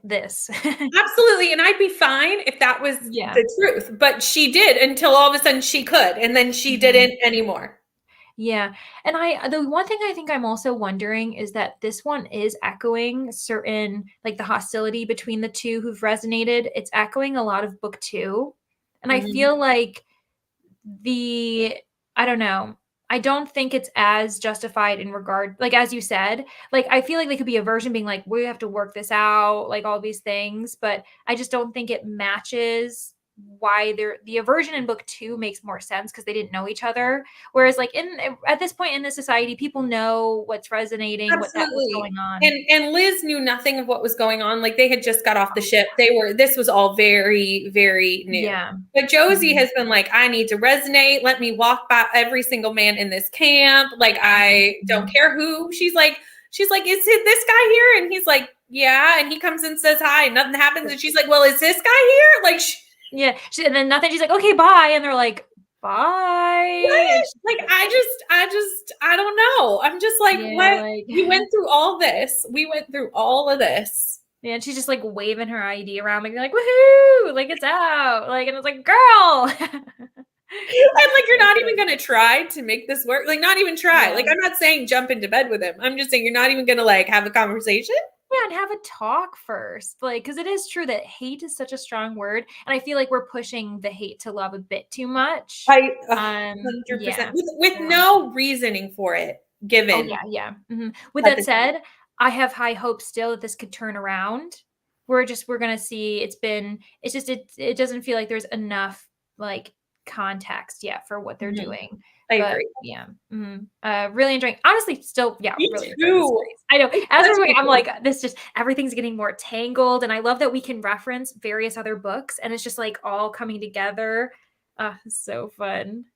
This. Absolutely. And I'd be fine if that was the truth. But she did until all of a sudden she could. And then she didn't anymore. Yeah. And the one thing I think I'm also wondering is that this one is echoing certain, like the hostility between the two who've resonated. It's echoing a lot of book 2. And I feel like I don't know. I don't think it's as justified in regard, like, as you said, like, I feel like they could be a version being like, we have to work this out, like all these things, but I just don't think it matches why the aversion in book 2 makes more sense because they didn't know each other. Whereas like at this point in the society, people know what's resonating, what's going on. And Liz knew nothing of what was going on. Like they had just got off the ship. This was all very, very new. Yeah. But Josie has been like, I need to resonate. Let me walk by every single man in this camp. Like, I don't care who. She's like, is it this guy here? And he's like, yeah. And he comes and says hi. And nothing happens. And she's like, well, is this guy here? Like, and then nothing. She's like, okay, bye. And they're like, bye. Like, I don't know. I'm just like, what? We went through all this. We went through all of this. Yeah, and she's just like waving her ID around, like, woohoo, like it's out. Like, and it's like, girl. I'm like, you're not even gonna try to make this work. Like, not even try. Like, I'm not saying jump into bed with him. I'm just saying you're not even gonna like have a conversation. Yeah, and have a talk first. Like, because it is true that hate is such a strong word. And I feel like we're pushing the hate to love a bit too much. 100%. With no reasoning for it given. Oh, yeah. Mm-hmm. With that said, I have high hopes still that this could turn around. We're going to see it doesn't feel like there's enough like context yet for what they're doing. I agree. Yeah. Really enjoying, honestly, still, yeah. Me really too. I know. As we're going, I'm like, everything's getting more tangled. And I love that we can reference various other books and it's just like all coming together. So fun.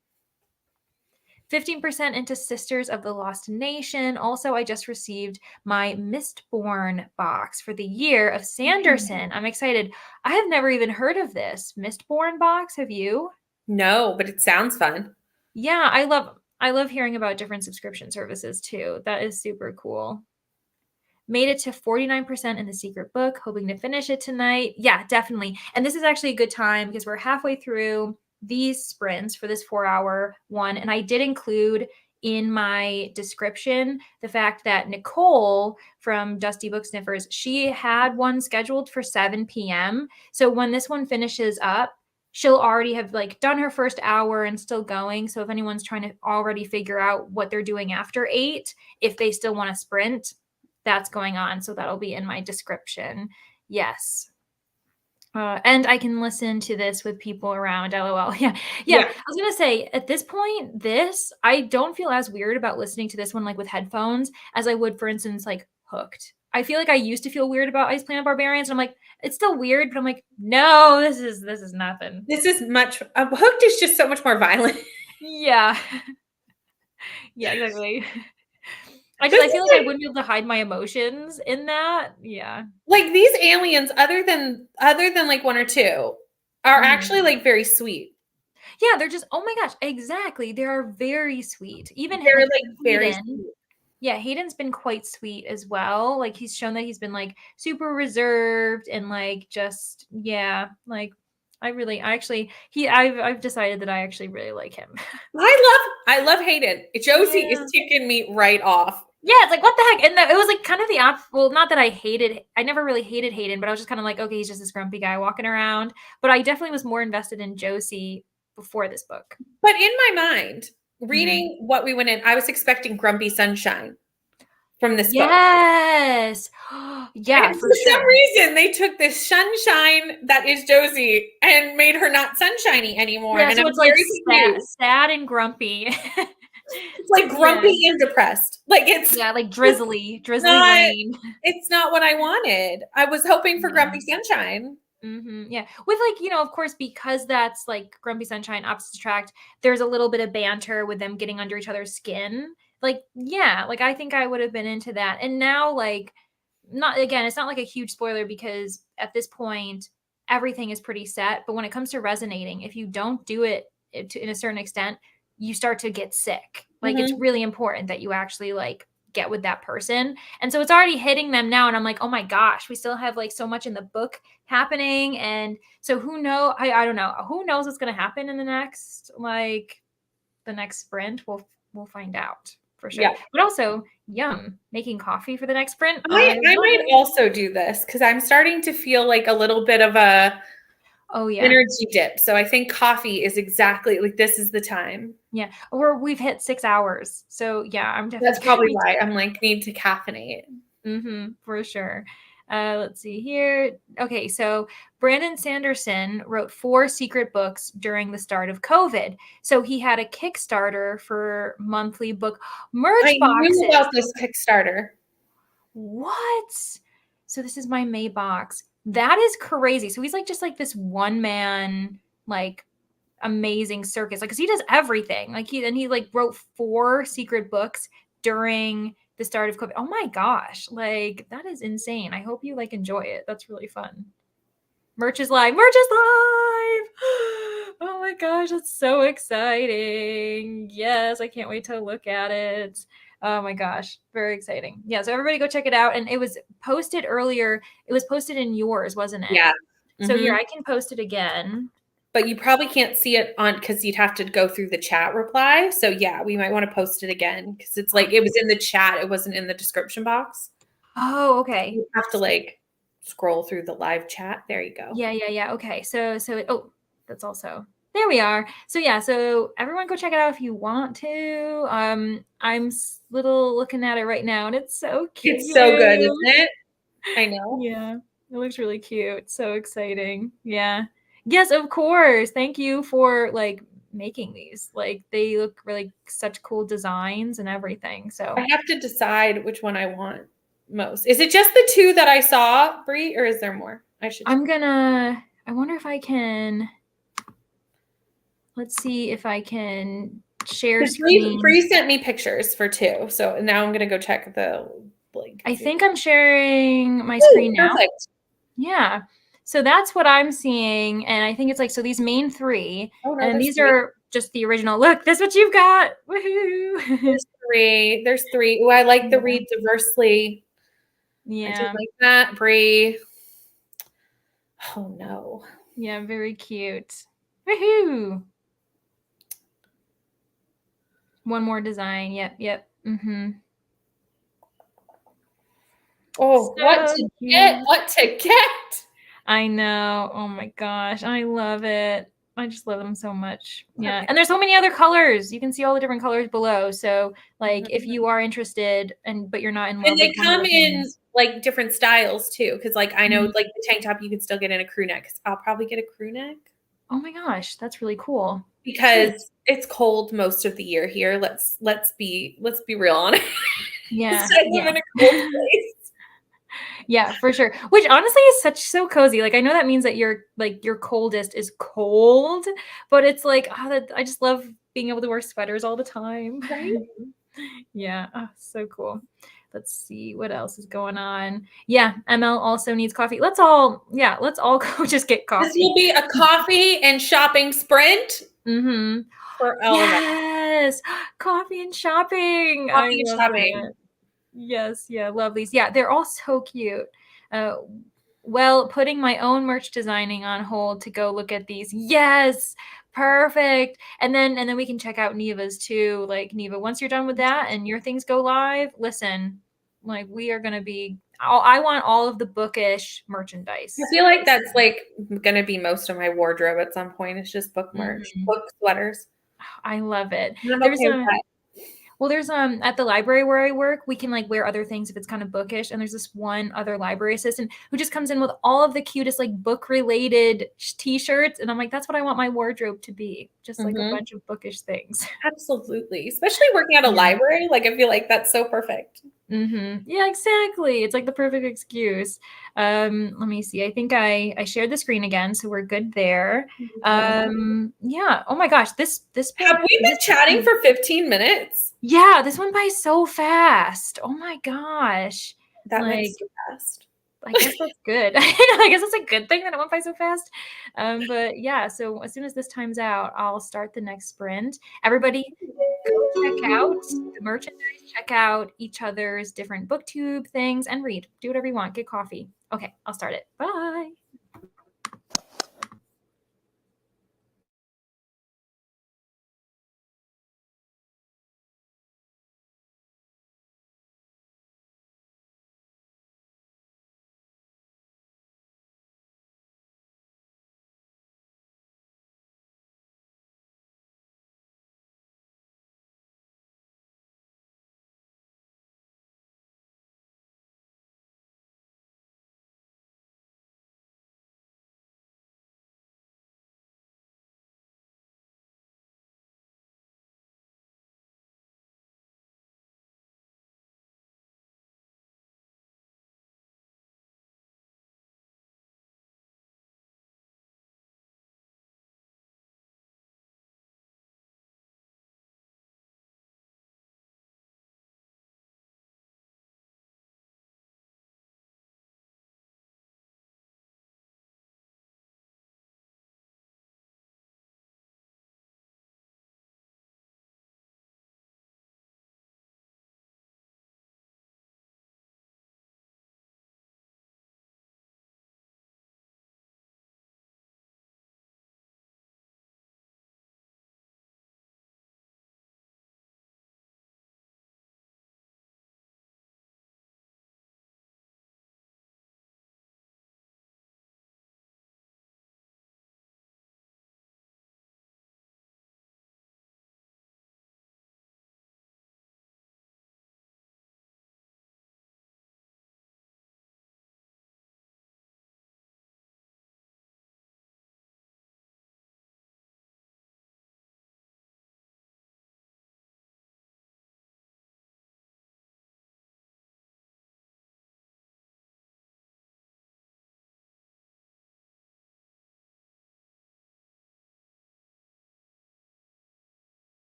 15% into Sisters of the Lost Nation. Also, I just received my Mistborn box for the year of Sanderson. I'm excited. I have never even heard of this Mistborn box. Have you? No, but it sounds fun. Yeah, I love hearing about different subscription services too. That is super cool. Made it to 49% in the secret book, hoping to finish it tonight. Yeah, definitely. And this is actually a good time because we're halfway through these sprints for this 4-hour one. And I did include in my description the fact that Nicole from Dusty Book Sniffers, she had one scheduled for 7 p.m. So when this one finishes up, she'll already have like done her first hour and still going. So if anyone's trying to already figure out what they're doing after 8, if they still want to sprint, that's going on. So that'll be in my description. Yes. And I can listen to this with people around. LOL. Yeah. I was going to say at this point, I don't feel as weird about listening to this one, like with headphones as I would, for instance, like Hooked. I feel like I used to feel weird about Ice Planet Barbarians. And I'm like, it's still weird, but I'm like, no, this is nothing. This is Hooked is just so much more violent. Yeah. Yeah, exactly. I feel like I wouldn't be able to hide my emotions in that. Yeah. Like these aliens, other than like 1 or 2, are actually like very sweet. Yeah, they're just, oh my gosh, exactly. They are very sweet. Even they're like very sweet. Yeah, Hayden's been quite sweet as well. Like he's shown that he's been like super reserved and like just, yeah, like I've decided that I actually really like him. I love Hayden. Josie is ticking me right off. Yeah, it's like, what the heck? And it was like kind of well, not that I never really hated Hayden, but I was just kind of like, okay, he's just this grumpy guy walking around. But I definitely was more invested in Josie before this book. But in my mind, reading what we went in, I was expecting Grumpy Sunshine from this book. Yes. Yeah. And for some reason, they took this sunshine that is Josie and made her not sunshiny anymore. Yeah, and so it's like sad and grumpy. It's like grumpy and depressed. Like it's like drizzly rain. It's not what I wanted. I was hoping for Grumpy Sunshine. Yeah, with like, of course, because that's like Grumpy Sunshine, opposites attract. There's a little bit of banter with them getting under each other's skin. Like, yeah, like I think I would have been into that. And now, like, it's not like a huge spoiler because at this point, everything is pretty set. But when it comes to resonating, if you don't do it in a certain extent, you start to get sick. Like it's really important that you actually like get with that person. And so it's already hitting them now. And I'm like, oh my gosh, we still have like so much in the book happening. And so who knows? I don't know. Who knows what's going to happen in the next, like the next sprint? We'll find out for sure. Yeah. But also, yum, making coffee for the next sprint. I might also do this because I'm starting to feel like a little bit of a energy dip. So I think coffee is exactly like this is the time. Yeah. Or we've hit 6 hours. So yeah, I'm definitely. That's probably why I'm like need to caffeinate. For sure. Let's see here. Okay, so Brandon Sanderson wrote 4 secret books during the start of COVID. So he had a Kickstarter for monthly book merch boxes. I knew about this Kickstarter. What? So this is my May box. That is crazy. So he's like just like this one man, like amazing circus. Like, cause he does everything. Like he like wrote 4 secret books during the start of COVID. Oh my gosh. Like that is insane. I hope you like enjoy it. That's really fun. Merch is live. Merch is live. Oh my gosh. That's so exciting. Yes. I can't wait to look at it. Oh my gosh. Very exciting. Yeah. So everybody go check it out. And it was posted earlier. It was posted in yours, wasn't it? Yeah. So here, I can post it again. But you probably can't see it on because you'd have to go through the chat reply. So yeah, we might want to post it again because it's like it was in the chat. It wasn't in the description box. Oh, okay. You have to like scroll through the live chat. There you go. Yeah. Okay. So that's also there we are. So yeah, so everyone go check it out if you want to. I'm little looking at it right now and it's so cute. It's so good, isn't it? I know. Yeah, it looks really cute. So exciting. Yeah. Yes, of course. Thank you for like making these. Like they look really such cool designs and everything. So I have to decide which one I want most. Is it just the 2 that I saw, Brie, or is there more? I wonder if I can. Let's see if I can share screen. Brie sent me pictures for 2. So now I'm gonna go check the link. I think I'm sharing my screen now. Perfect. Yeah. So that's what I'm seeing. And I think it's like, so these main 3, and these are just the original. Look, this is what you've got. Woohoo. There's 3. Oh, I like the read diversely. Yeah. I do like that, Brie. Oh no. Yeah, very cute. Woohoo. One more design. Yep. Oh, so what to get? What to get? I know. Oh my gosh. I love it. I just love them so much. Yeah. And there's so many other colors. You can see all the different colors below. So like if you are interested but you're not in love. And they come in like different styles too. Cause like I know like the tank top you could still get in a crew neck. I'll probably get a crew neck. Oh my gosh. That's really cool. Because it's cold most of the year here. Let's be real on it. Yeah. I live in a cold place. Yeah, for sure. Which honestly is so cozy. Like I know that means that your coldest is cold, but it's like I just love being able to wear sweaters all the time. Right? Yeah, so cool. Let's see what else is going on. Yeah, ML also needs coffee. Let's all go just get coffee. This will be a coffee and shopping sprint. For all of us. Yes, coffee and shopping. Coffee and shopping. It. Yes, yeah, love these. Yeah, they're all so cute. Well, putting my own merch designing on hold to go look at these. Yes, perfect. And then we can check out Neva's too. Like Neva, once you're done with that and your things go live, listen, like we are gonna be. I want all of the bookish merchandise. I feel like that's like gonna be most of my wardrobe at some point. It's just book merch, book sweaters. I love it. There's at the library where I work, we can like wear other things if it's kind of bookish. And there's this one other library assistant who just comes in with all of the cutest like book related t-shirts. And I'm like, that's what I want my wardrobe to be. Just like a bunch of bookish things. Absolutely. Especially working at a library. Like I feel like that's so perfect. Yeah, exactly. It's like the perfect excuse. Let me see. I think I shared the screen again, so we're good there. Yeah. Oh my gosh, this have we been chatting for 15 minutes? Yeah, this went by so fast. Oh my gosh. That went so fast. I guess that's good. I guess it's a good thing that it went by so fast. But yeah, so as soon as this time's out, I'll start the next sprint. Everybody go check out the merchandise, check out each other's different booktube things, and read. Do whatever you want. Get coffee. Okay, I'll start it. Bye.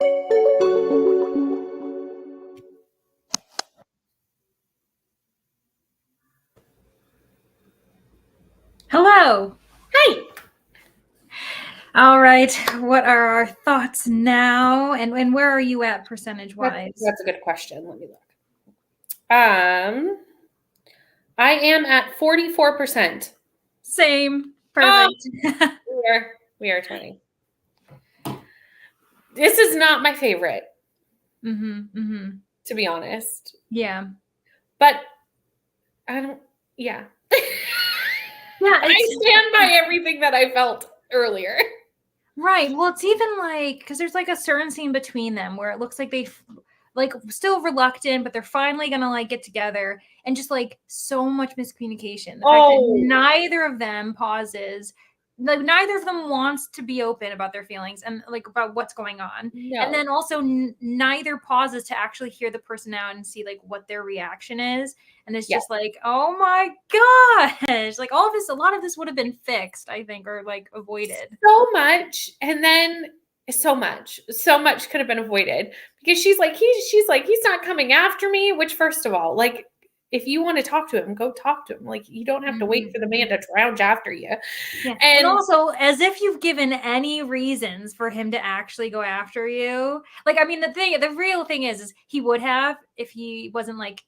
Hello. Hi. All right. What are our thoughts now? And where are you at percentage-wise? That's a good question. Let me look. I am at 44%. Same. Perfect. We are 20. This is not my favorite, to be honest. Yeah. But I don't, yeah. Yeah. I stand by everything that I felt earlier. Right. Well, it's even like, because there's like a certain scene between them where it looks like they like still reluctant, but they're finally gonna like get together, and just like so much miscommunication. The fact that neither of them pauses, like neither of them wants to be open about their feelings and like about what's going on. No. And then also neither pauses to actually hear the person out and see like what their reaction is. And it's just like, oh my gosh, like all of this, a lot of this would have been fixed, I think, or like avoided. So much. And then so much could have been avoided, because she's like, he's not coming after me, which, first of all, like, if you want to talk to him, go talk to him. Like, you don't have to wait for the man to round after you. Yeah. And also, as if you've given any reasons for him to actually go after you. Like, I mean, the real thing is he would have if he wasn't like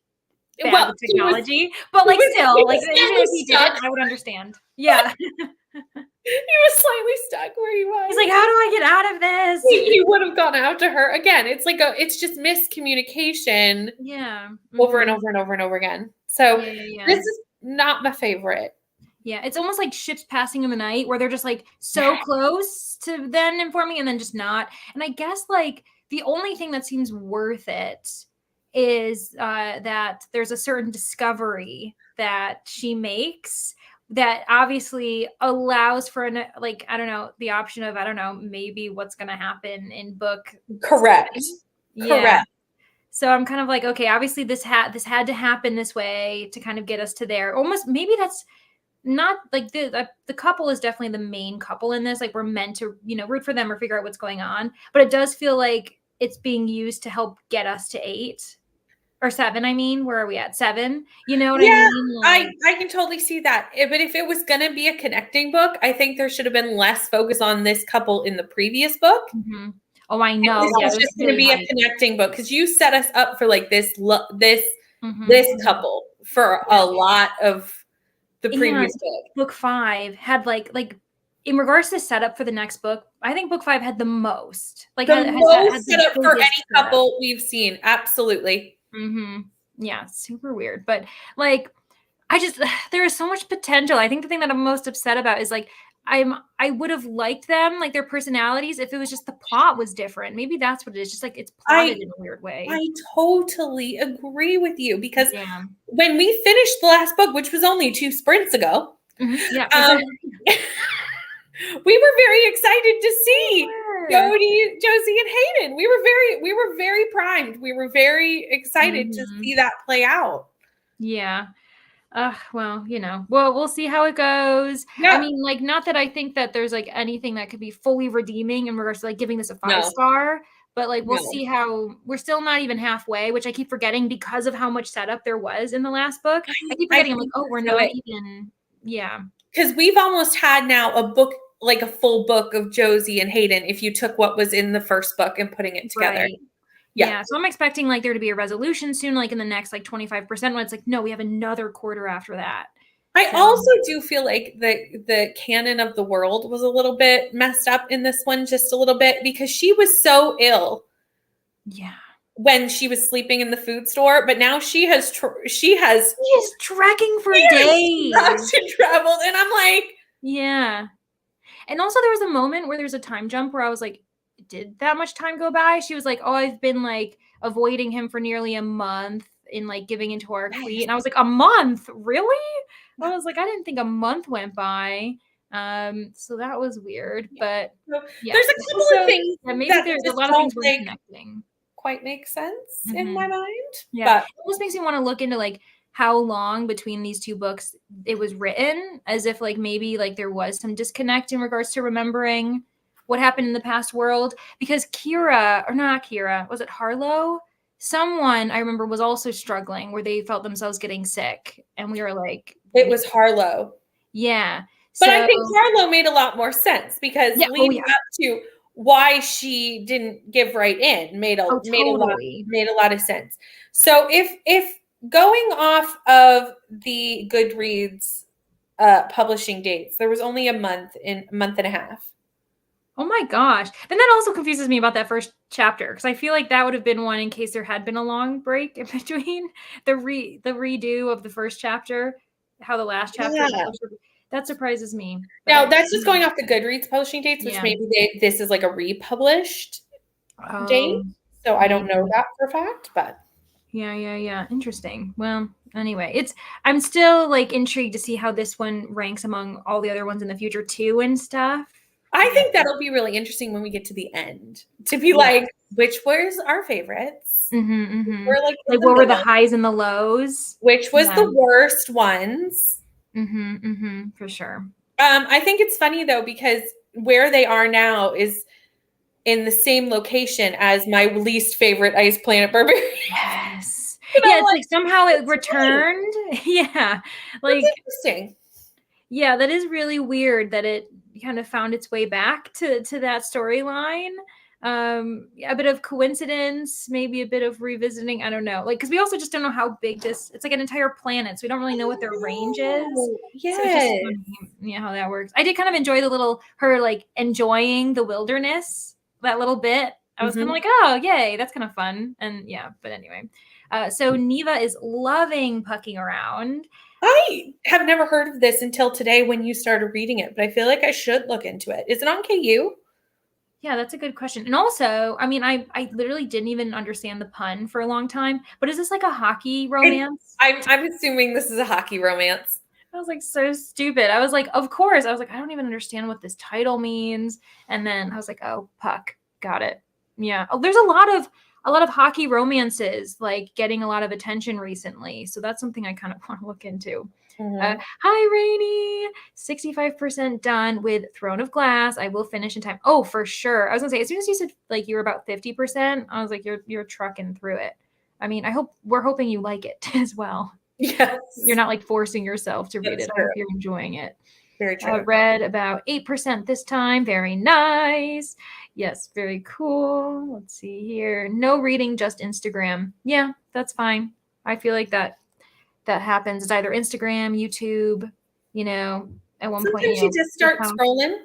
bad with technology. But like, still, like, even if he didn't, I would understand. Yeah. He was slightly stuck where he was. He's like, how do I get out of this? He would have gone out to her again. It's like it's just miscommunication. Yeah. Over and over and over and over again. So this is not my favorite. Yeah, it's almost like ships passing in the night, where they're just like so close to then informing and then just not. And I guess like the only thing that seems worth it is that there's a certain discovery that she makes that obviously allows for like, I don't know, the option of, I don't know, maybe what's going to happen in book. Correct. Yeah. So I'm kind of like, okay, obviously this had to happen this way to kind of get us to there. Almost, maybe that's not like the couple is definitely the main couple in this. Like, we're meant to, you know, root for them or figure out what's going on. But it does feel like it's being used to help get us to 8 or 7. I mean, where are we at? 7? You know what I mean? Like, I can totally see that. But if it was going to be a connecting book, I think there should have been less focus on this couple in the previous book. Oh, I know. It's just going to be a connecting book, because you set us up for like this couple for a lot of the previous book. Book 5 had like in regards to setup for the next book, I think book 5 had the most. Like, the most setup for any couple we've seen. Absolutely. Yeah, super weird. But like, there is so much potential. I think the thing that I'm most upset about is like, I would have liked them, like their personalities, if it was just the plot was different. Maybe that's what it is. Just like it's plotted in a weird way. I totally agree with you, because when we finished the last book, which was only 2 sprints ago, we were very excited to see Josie and Hayden. We were very primed. We were very excited to see that play out. Yeah. Well, you know, we'll see how it goes. I mean, like, not that I think that there's like anything that could be fully redeeming in regards to like giving this a 5-star, but like, we'll see how. We're still not even halfway, which I keep forgetting because of how much setup there was in the last book. I keep forgetting. I'm like, oh, we're not even. Yeah. Because we've almost had now a book, like a full book of Josie and Hayden, if you took what was in the first book and putting it together. Right. Yeah. So I'm expecting like there to be a resolution soon, like in the next like 25%, when it's like, no, we have another quarter after that. I also do feel like the canon of the world was a little bit messed up in this one, just a little bit, because she was so ill. Yeah. When she was sleeping in the food store, but now she is trekking for days. She traveled, and I'm like, yeah. And also there was a moment where there's a time jump where I was like, did that much time go by? She was like, oh, I've been like avoiding him for nearly a month in like giving into our tweet. And I was like, a month? Really? I was like, I didn't think a month went by. So that was weird. But there's a couple of things. Maybe there's a lot of things we're connecting. Quite makes sense in my mind. Yeah. But it almost makes me want to look into like how long between these 2 books it was written, as if like maybe like there was some disconnect in regards to remembering what happened in the past world, because Kira, or not Kira, was it Harlow? Someone I remember was also struggling where they felt themselves getting sick, and we were like, It was Harlow. yeah. But So I think Harlow made a lot more sense because yeah, leading up to why she didn't give right in made a lot of sense. So if going off of the Goodreads publishing dates, there was only a month and a half. Oh my gosh. Then that also confuses me about that first chapter, because I feel like that would have been one in case there had been a long break in between the redo of the first chapter, how the last chapter that surprises me. Now that's just going off the Goodreads publishing dates, which maybe this is like a republished date. So I don't know that for a fact, but yeah. Interesting. Well, anyway, I'm still like intrigued to see how this one ranks among all the other ones in the future too and stuff. I think that'll be really interesting when we get to the end to be like, which was our favorites? We're like what were the highs and the lows? Which was the worst ones? For sure. I think it's funny though, because where they are now is in the same location as my least favorite Ice Planet Barbarians. Yes. Yeah, it's like somehow it returned. Yeah. Like that's interesting. Yeah, that is really weird that it kind of found its way back to that storyline. A bit of coincidence, maybe a bit of revisiting. I don't know. Like, because we also just don't know how big it's like an entire planet, so we don't really know what their range is. Yes. So it's just how that works. I did kind of enjoy her like enjoying the wilderness, that little bit. I was kind of like, oh, yay, that's kind of fun. And yeah, but anyway. So Neva is loving pucking around. I have never heard of this until today when you started reading it, but I feel like I should look into it. Is it on KU? Yeah, that's a good question. And also, I mean, I literally didn't even understand the pun for a long time, but is this like a hockey romance? I'm assuming this is a hockey romance. I was like, so stupid. I was like, of course. I was like, I don't even understand what this title means. And then I was like, oh, puck. Got it. Yeah. Oh, there's a lot of hockey romances like getting a lot of attention recently. So that's something I kind of want to look into. Hi, Rainy. 65% done with Throne of Glass. I will finish in time. Oh, for sure. I was gonna say, as soon as you said like you were about 50%, I was like, you're trucking through it. I mean, we're hoping you like it as well. Yes. You're not like forcing yourself to read it. I hope you're enjoying it. Very true. I read about 8% this time. Very nice. Yes, very cool. Let's see here. No reading, just Instagram. Yeah, that's fine. I feel like that happens. It's either Instagram, YouTube, at one point. You just start scrolling.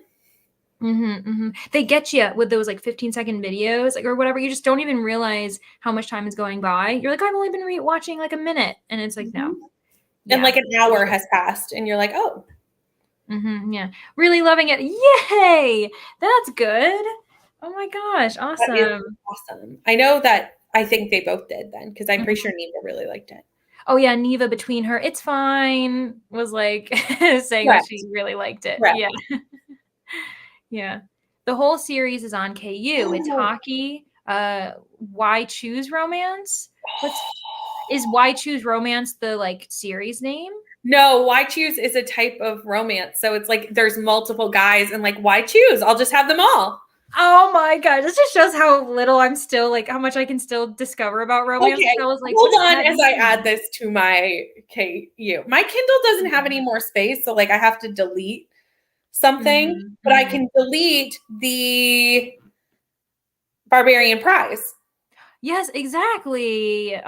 They get you with those like 15-second videos, like, or whatever. You just don't even realize how much time is going by. You're like, I've only been watching like a minute, and it's like no. And like an hour has passed, and you're like, oh. Yeah, really loving it. Yay, that's good. Oh my gosh, awesome. That is awesome. I know that I think they both did then, because I'm pretty sure Neva really liked it. Oh yeah, Neva between her, it's fine, was like saying that she really liked it. Correct. Yeah. Yeah. The whole series is on KU. It's hockey. Why Choose Romance? Is Why Choose Romance the like series name? No, Why Choose is a type of romance. So it's like there's multiple guys and like, why choose? I'll just have them all. Oh my god, this just shows how little I'm still like how much I can still discover about romance. Okay, I was like, hold on as I add this to my KU. My Kindle doesn't have any more space, so like I have to delete something, but I can delete the Barbarian Prize. Yes, exactly.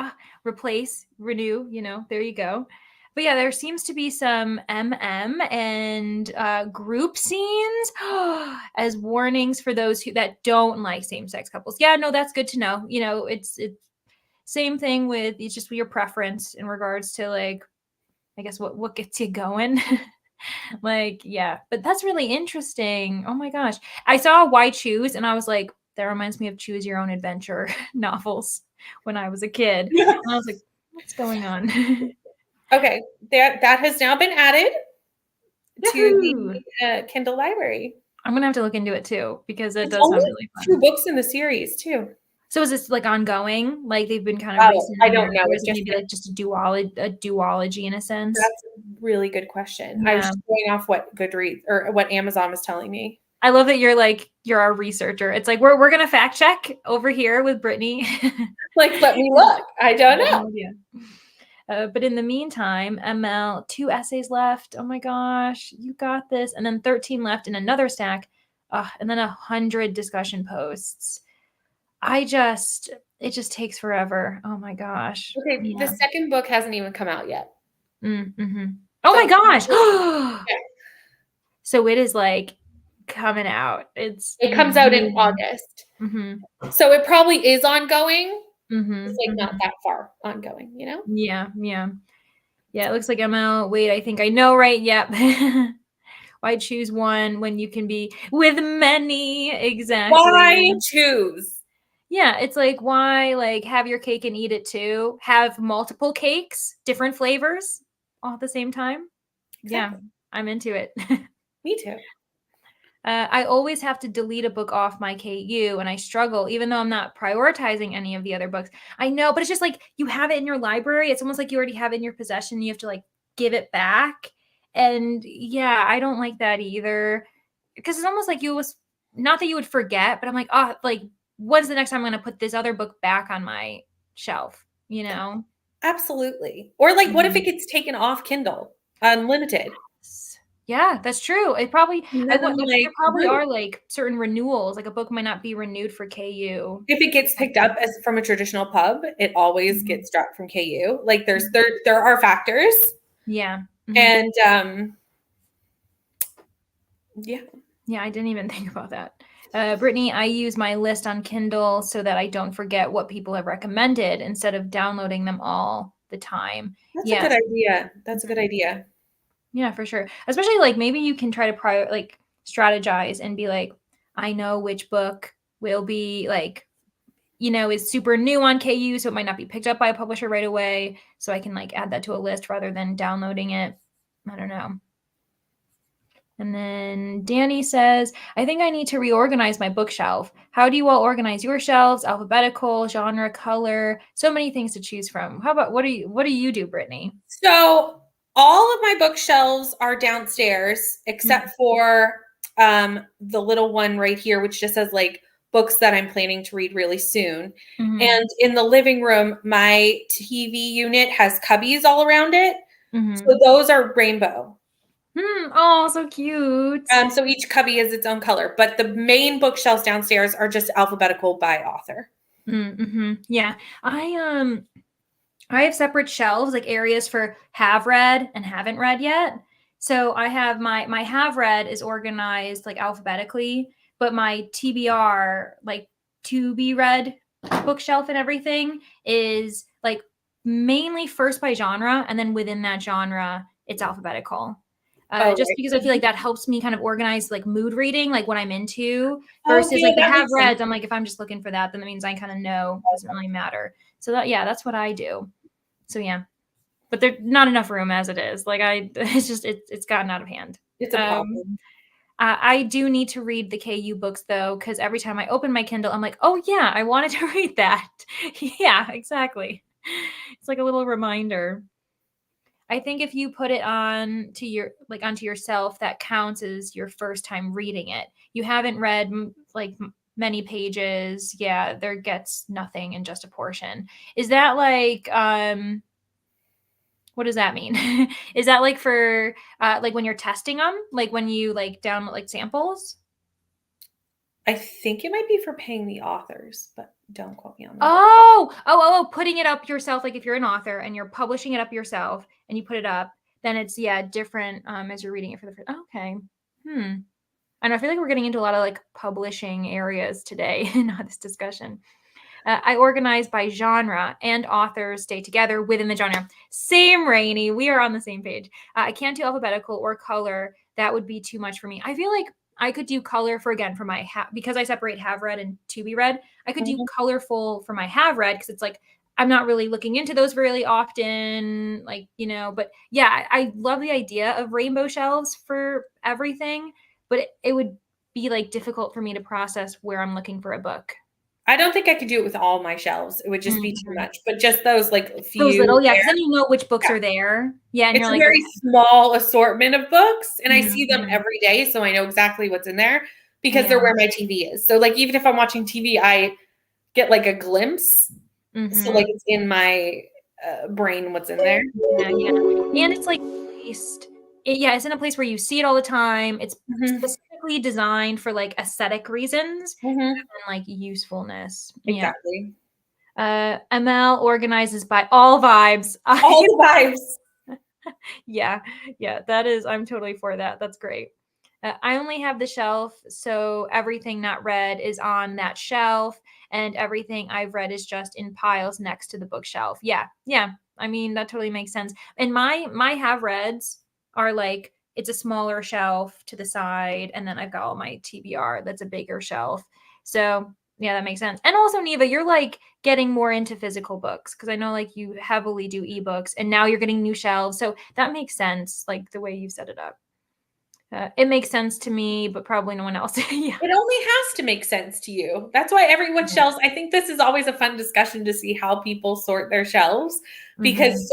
Replace, renew, there you go. But yeah, there seems to be some MM and group scenes as warnings for those that don't like same-sex couples. Yeah, no, that's good to know. It's same thing with, it's just your preference in regards to like, I guess what gets you going. Like, yeah, but that's really interesting. Oh my gosh. I saw Why Choose and I was like, that reminds me of Choose Your Own Adventure novels when I was a kid. And I was like, what's going on? Okay, that has now been added to the Kindle library. I'm gonna have to look into it too because it does sound really fun. 2 books in the series too. So is this like ongoing? Like they've been kind of recent? I don't know. Or is it maybe like just a duology in a sense? That's a really good question. Yeah. I was just going off what Goodreads or what Amazon was telling me. I love that you're our researcher. It's like we're gonna fact check over here with Brittany. Like, let me look. I don't know. But in the meantime, ML, 2 essays left. Oh my gosh, you got this. And then 13 left in another stack. And then 100 discussion posts. It just takes forever. Oh my gosh. Okay, Yeah. the second book hasn't even come out yet. Mm-hmm. Oh my gosh. Yeah. So it is like coming out. It comes out in August. Mm-hmm. So it probably is ongoing. Mm-hmm. It's like not that far ongoing, you know? Yeah. It looks like ML. Wait, I think I know, right? Yep. Why choose one when you can be with many? Exactly. Why choose? Yeah, it's like, why like have your cake and eat it too? Have multiple cakes, different flavors all at the same time. Exactly. Yeah, I'm into it. Me too. I always have to delete a book off my KU and I struggle, even though I'm not prioritizing any of the other books. I know, but it's just like you have it in your library. It's almost like you already have it in your possession. You have to like give it back. And yeah, I don't like that either. Because it's almost like not that you would forget, but I'm like, oh, like, when's the next time I'm going to put this other book back on my shelf, you know? Absolutely. Or like, what if it gets taken off Kindle Unlimited? Yeah, that's true. It probably there probably rude. are like certain renewals. Like a book might not be renewed for KU. If it gets picked up as from a traditional pub, it always gets dropped from KU. Like there are factors. Yeah. And yeah, I didn't even think about that. Brittany, I use my list on Kindle so that I don't forget what people have recommended instead of downloading them all the time. That's a good idea. That's a good idea. Yeah, for sure. Especially like maybe you can try to strategize and be like, I know which book will be like, is super new on KU, so it might not be picked up by a publisher right away. So I can like add that to a list rather than downloading it. I don't know. And then Danny says, I think I need to reorganize my bookshelf. How do you all organize your shelves? Alphabetical, genre, color, so many things to choose from. How about what do you do, Brittany? So all of my bookshelves are downstairs, except for the little one right here, which just says like books that I'm planning to read really soon. And in the living room, my TV unit has cubbies all around it. So those are rainbow. Oh, so cute. So each cubby is its own color, but the main bookshelves downstairs are just alphabetical by author. Yeah. I have separate shelves, like areas for have read and haven't read yet. So I have my have read is organized like alphabetically, but my TBR, like to be read bookshelf and everything is like mainly first by genre. And then within that genre, it's alphabetical. Just because I feel like that helps me kind of organize like mood reading, like what I'm into versus like the have read. I'm like, if I'm just looking for that, then that means I kind of know it doesn't really matter. So that's what I do. So yeah, but there's not enough room as it is. Like it's gotten out of hand. It's a problem. I do need to read the KU books though, because every time I open my Kindle, I'm like, oh yeah, I wanted to read that. Yeah, exactly. It's like a little reminder. I think if you put it onto yourself, that counts as your first time reading it. You haven't read like many pages. Yeah, there gets nothing in just a portion. Is that like what does that mean? Is that like for like when you're testing them, like when you like download like samples? I think it might be for paying the authors, but don't quote me on that. Oh, putting it up yourself. Like if you're an author and you're publishing it up yourself and you put it up, then it's different as you're reading it for the first. Okay. And I feel like we're getting into a lot of like publishing areas today in this discussion. I organize by genre and authors stay together within the genre. Same, Rainy. We are on the same page. I can't do alphabetical or color. That would be too much for me. I feel like I could do color for my because I separate have read and to be read. I could do colorful for my have read because it's like I'm not really looking into those really often, like, but yeah, I love the idea of rainbow shelves for everything, but it would be like difficult for me to process where I'm looking for a book. I don't think I could do it with all my shelves. It would just be too much. But just those like few. Those little, because then you know which books are there. Yeah, and it's you're a like very small assortment of books, and I see them every day, so I know exactly what's in there. because Yeah. they're where my TV is. So like even if I'm watching TV, I get like a glimpse. So like it's in my brain what's in there. Yeah, yeah. And it's like placed it's in a place where you see it all the time. It's specifically designed for like aesthetic reasons Mhm. and like usefulness. Yeah. Exactly. ML organizes by all vibes. All the vibes. Yeah, yeah, that is, I'm totally for that. That's great. I only have the shelf, so everything not read is on that shelf, and everything I've read is just in piles next to the bookshelf. Yeah, yeah. I mean, that totally makes sense. And my have reads are like it's a smaller shelf to the side, and then I've got all my TBR that's a bigger shelf. So yeah, that makes sense. And also, Neva, you're like getting more into physical books because I know like you heavily do ebooks and now you're getting new shelves. So that makes sense, like the way you've set it up. It makes sense to me, but probably no one else. Yeah. It only has to make sense to you. That's why everyone shelves. I think this is always a fun discussion to see how people sort their shelves because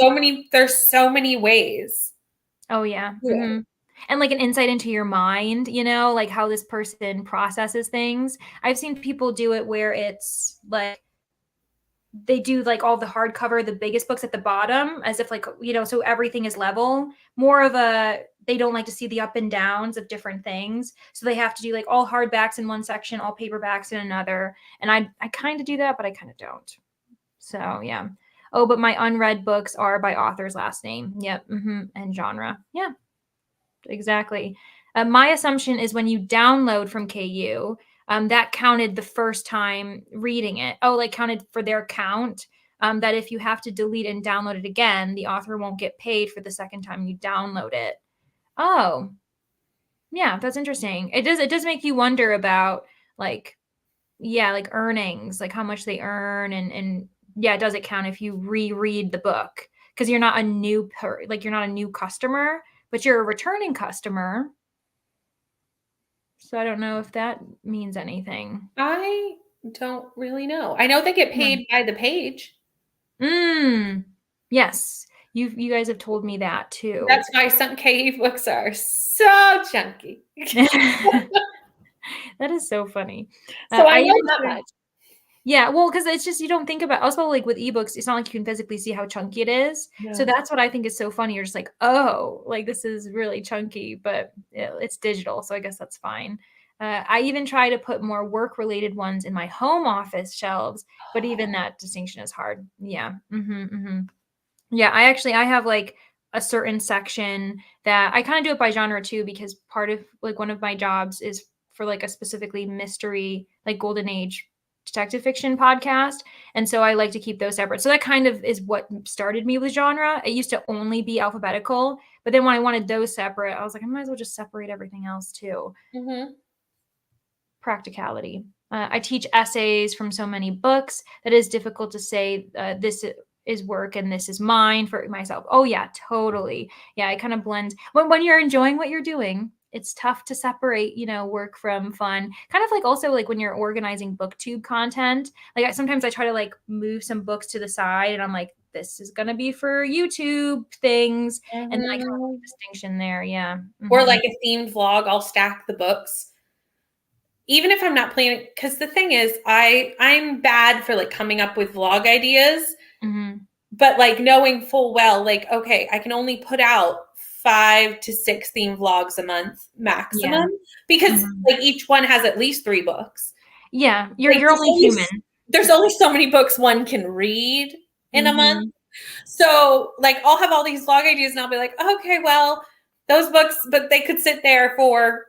there's so many ways. Oh, yeah. And like an insight into your mind, like how this person processes things. I've seen people do it where it's like they do like all the hardcover, the biggest books at the bottom, as if like, so everything is level. More of they don't like to see the up and downs of different things. So they have to do like all hardbacks in one section, all paperbacks in another. And I kind of do that, but I kind of don't. So yeah. Oh, but my unread books are by author's last name. Yep. And genre. Yeah, exactly. My assumption is when you download from KU, that counted the first time reading it. Oh, like counted for their count. That if you have to delete and download it again, the author won't get paid for the second time you download it. Oh, yeah, that's interesting. It does make you wonder about like, yeah, like earnings, like how much they earn, and yeah, does it count if you reread the book? Because you're not a new you're not a new customer, but you're a returning customer. So I don't know if that means anything. I don't really know. I know they get paid by the page. Yes. You guys have told me that too. That's why some KU books are so chunky. That is so funny. So I know that much. Yeah, well, because it's just you don't think about also like with ebooks, it's not like you can physically see how chunky it is. So that's what I think is so funny. You're just like, oh, like this is really chunky, but it's digital, so I guess that's fine. I even try to put more work-related ones in my home office shelves, but even that distinction is hard. Yeah. Yeah, I have like a certain section that I kind of do it by genre too, because part of like one of my jobs is for like a specifically mystery, like golden age detective fiction podcast. And so I like to keep those separate. So that kind of is what started me with genre. It used to only be alphabetical, but then when I wanted those separate, I was like, I might as well just separate everything else too. Practicality. I teach essays from so many books that it is difficult to say this is work and this is mine for myself. Oh yeah, totally. Yeah, it kind of blends. When you're enjoying what you're doing, it's tough to separate, work from fun. Kind of like also like when you're organizing booktube content. Like sometimes I try to like move some books to the side and I'm like, this is going to be for YouTube things. And I kind of distinction there. Yeah. Or like a themed vlog, I'll stack the books. Even if I'm not planning, because the thing is, I'm bad for like coming up with vlog ideas, but like knowing full well, like, okay, I can only put out 5 to 6 theme vlogs a month maximum because like each one has at least 3 books. Yeah, you're only human. There's only so many books one can read in a month. So like I'll have all these vlog ideas and I'll be like, okay, well, those books, but they could sit there for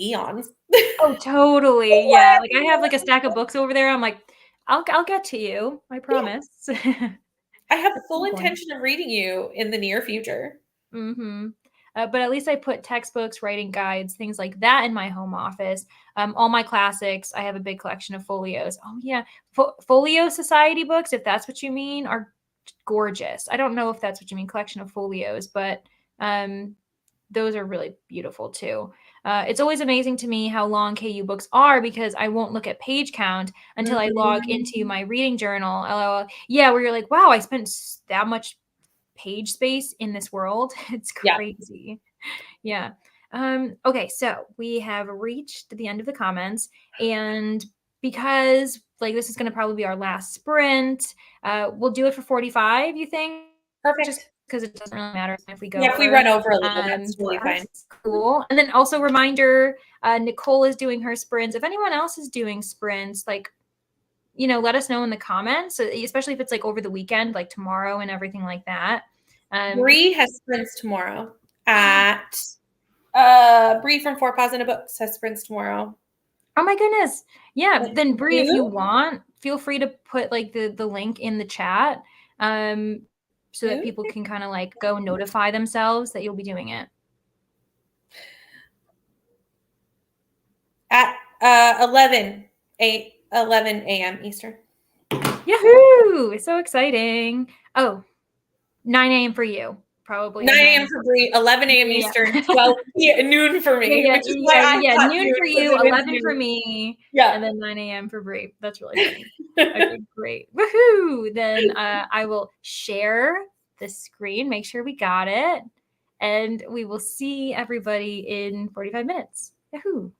eons. Oh, totally. Yeah. Like I have like a stack of books over there. I'm like, I'll get to you. I promise. I have full intention of reading you in the near future. But at least I put textbooks, writing guides, things like that in my home office. All my classics. I have a big collection of folios. Oh yeah, Folio Society books, if that's what you mean, are gorgeous. I don't know if that's what you mean, collection of folios, but those are really beautiful too. It's always amazing to me how long KU books are because I won't look at page count until I log into my reading journal. Yeah, where you're like, wow, I spent that much page space in this world. It's crazy. Yeah. Okay, so we have reached the end of the comments, and because like this is going to probably be our last sprint, we'll do it for 45. You think? Just Perfect. because it doesn't really matter if we go Yeah, if we over. run over a little, that's really fine. Cool. And then also reminder, Nicole is doing her sprints. If anyone else is doing sprints, like, let us know in the comments, especially if it's like over the weekend, like tomorrow and everything like that. Bree has sprints tomorrow at Bree from Four Paws in a Books has sprints tomorrow. Oh my goodness. Yeah. Then Bree, if you Who? want, feel free to put like the link in the chat, so that people can kind of like go notify themselves that you'll be doing it. At 11 a.m. Eastern. Yahoo! So exciting. Oh, 9 a.m. for you, probably. 9 a.m. for Bree, 11 a.m. Yeah. Eastern, 12 noon for me, which is why I thought noon for you, 11 for me, yeah, and then 9 a.m. for Bree. That's really funny. Okay, great. Woohoo! Then I will share the screen, make sure we got it, and we will see everybody in 45 minutes. Yahoo!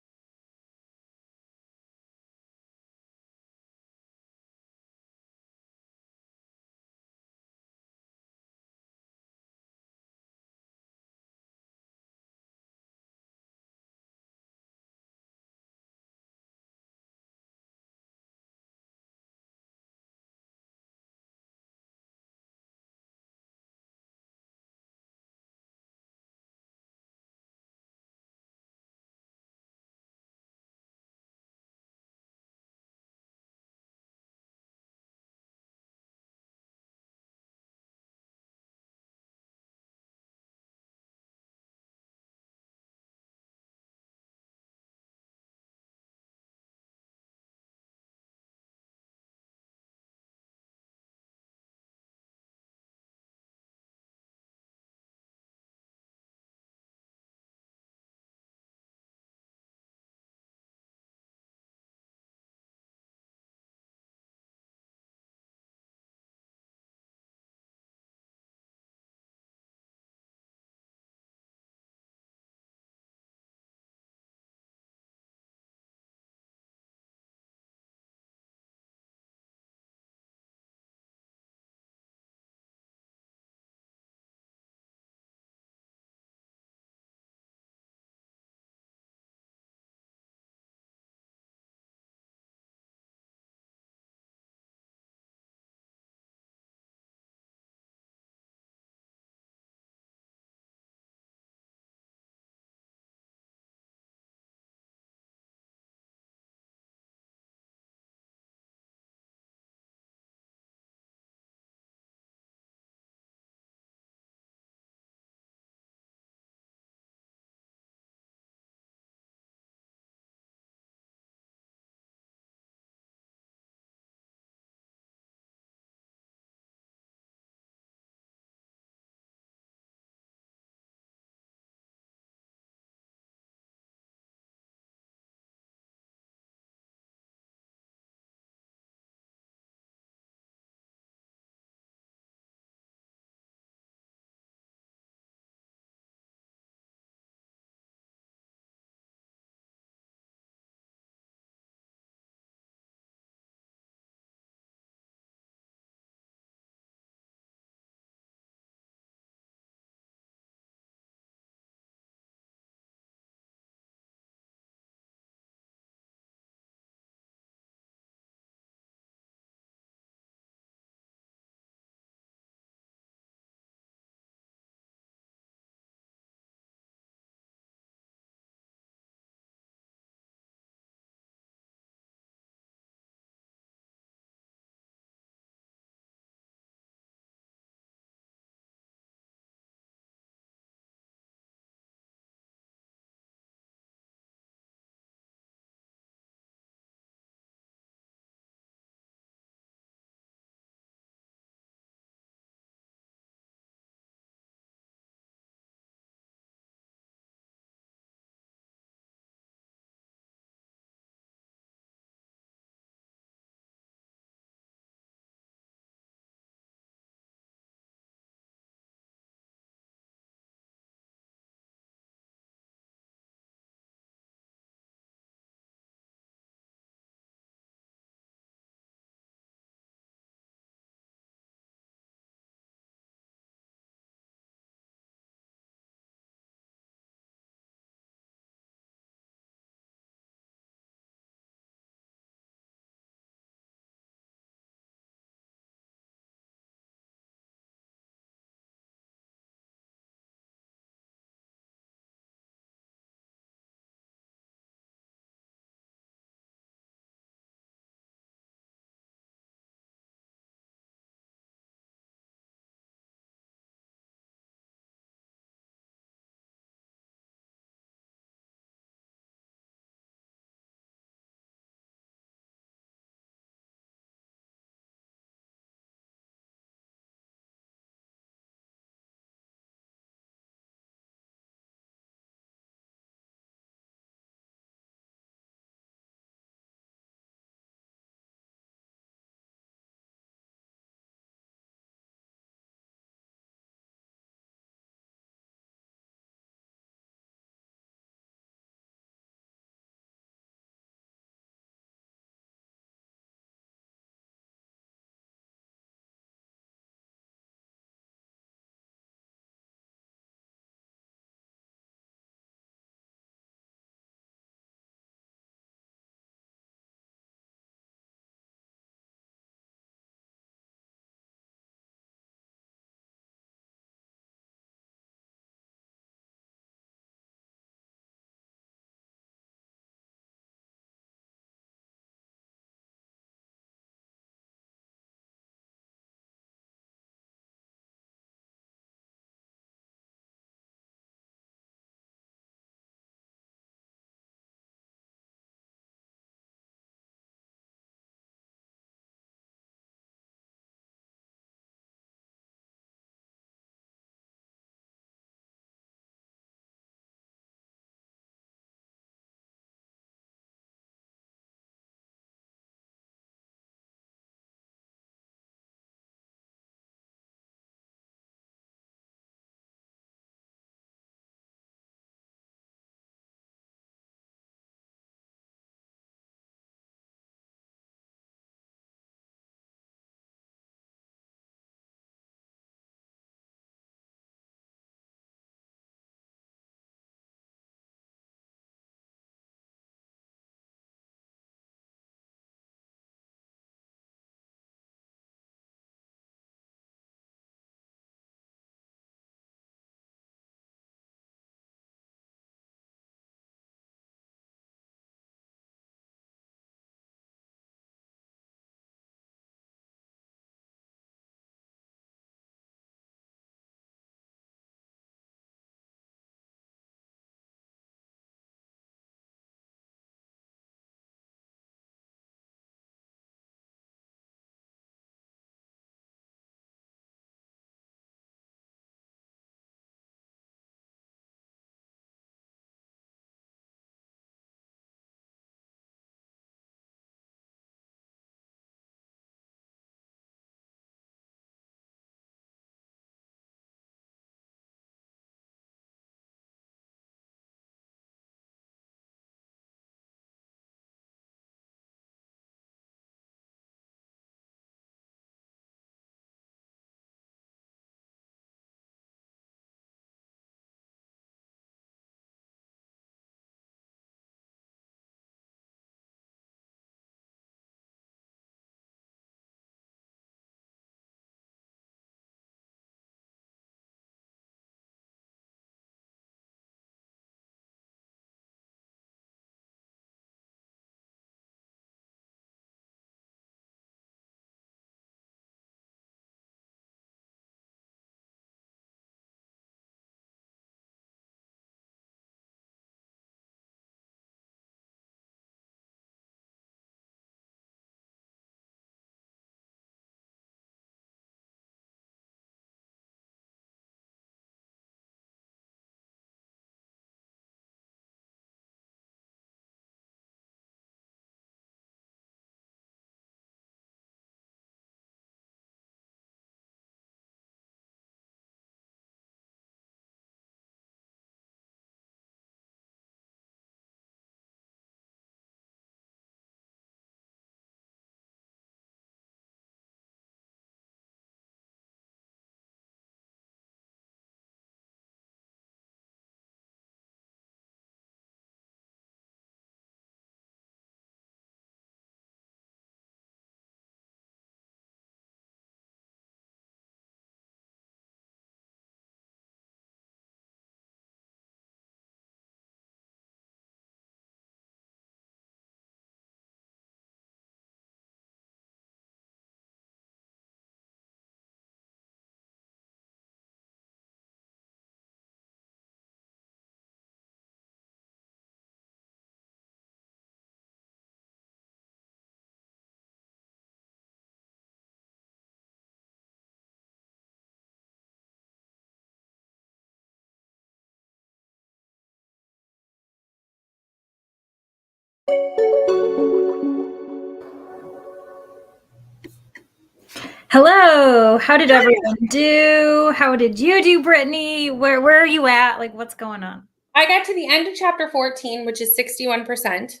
Hello. How did everyone do? How did you do, Brittany? Where are you at? Like, what's going on? I got to the end of chapter 14, which is 61%.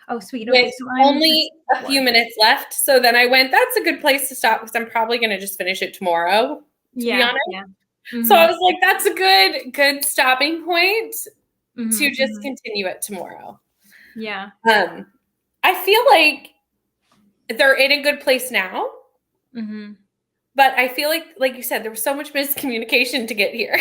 Oh, sweet. Okay, With so I'm only a few minutes left. So then I went, that's a good place to stop because I'm probably going to just finish it tomorrow, to be honest. Yeah. So I was like, that's a good stopping point to just Mm-hmm. continue it tomorrow. Yeah. I feel like they're in a good place now. Mm-hmm. But I feel like you said, there was so much miscommunication to get here.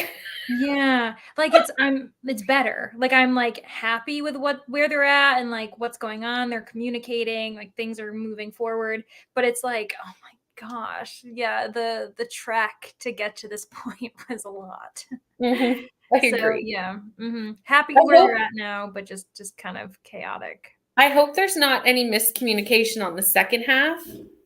Yeah. Like it's better. Like I'm like happy with where they're at and like what's going on. They're communicating, like things are moving forward. But it's like, oh my gosh. Yeah, the track to get to this point was a lot. Mm-hmm. I agree. Yeah. Happy where they're at now, but just kind of chaotic. I hope there's not any miscommunication on the second half.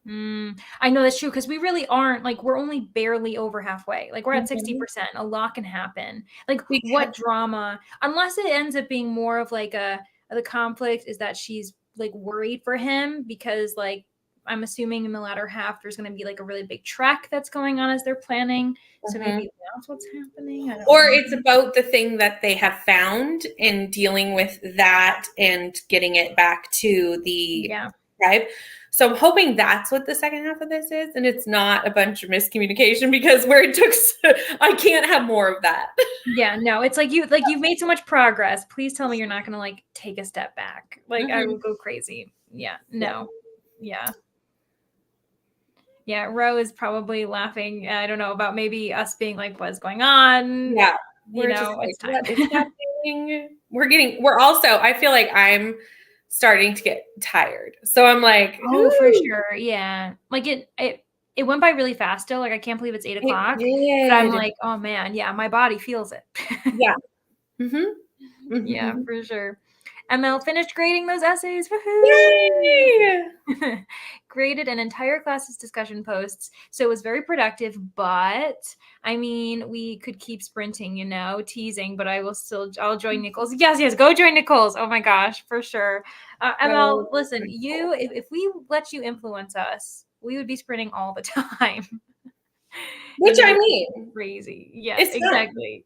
I know that's true because we really aren't like we're only barely over halfway. Like we're at 60%. A lot can happen. Like what drama, unless it ends up being more of like the conflict is that she's like worried for him because like I'm assuming in the latter half there's going to be like a really big trek that's going on as they're planning. So maybe that's what's happening. I don't know. It's about the thing that they have found and dealing with that and getting it back to the tribe. So I'm hoping that's what the second half of this is, and it's not a bunch of miscommunication because where it took, I can't have more of that. Yeah, no, it's like you've made so much progress. Please tell me you're not gonna like take a step back. Like I will go crazy. Yeah, no, yeah. Ro is probably laughing. I don't know about maybe us being like, what's going on? Yeah, we're just like, it's time. what is happening? We're also, I feel like I'm starting to get tired. So I'm like, oh, for sure. Yeah. Like it went by really fast still. Like I can't believe it's 8 o'clock. But I'm like, oh man, yeah, my body feels it. Yeah. Yeah, for sure. ML finished grading those essays. Woohoo! Yay! Graded an entire class's discussion posts. So it was very productive, but I mean, we could keep sprinting, teasing, but I'll join Nicole's. Yes, go join Nicole's. Oh my gosh, for sure. ML, listen, if we let you influence us, we would be sprinting all the time. Which I mean. Crazy. Yes, exactly.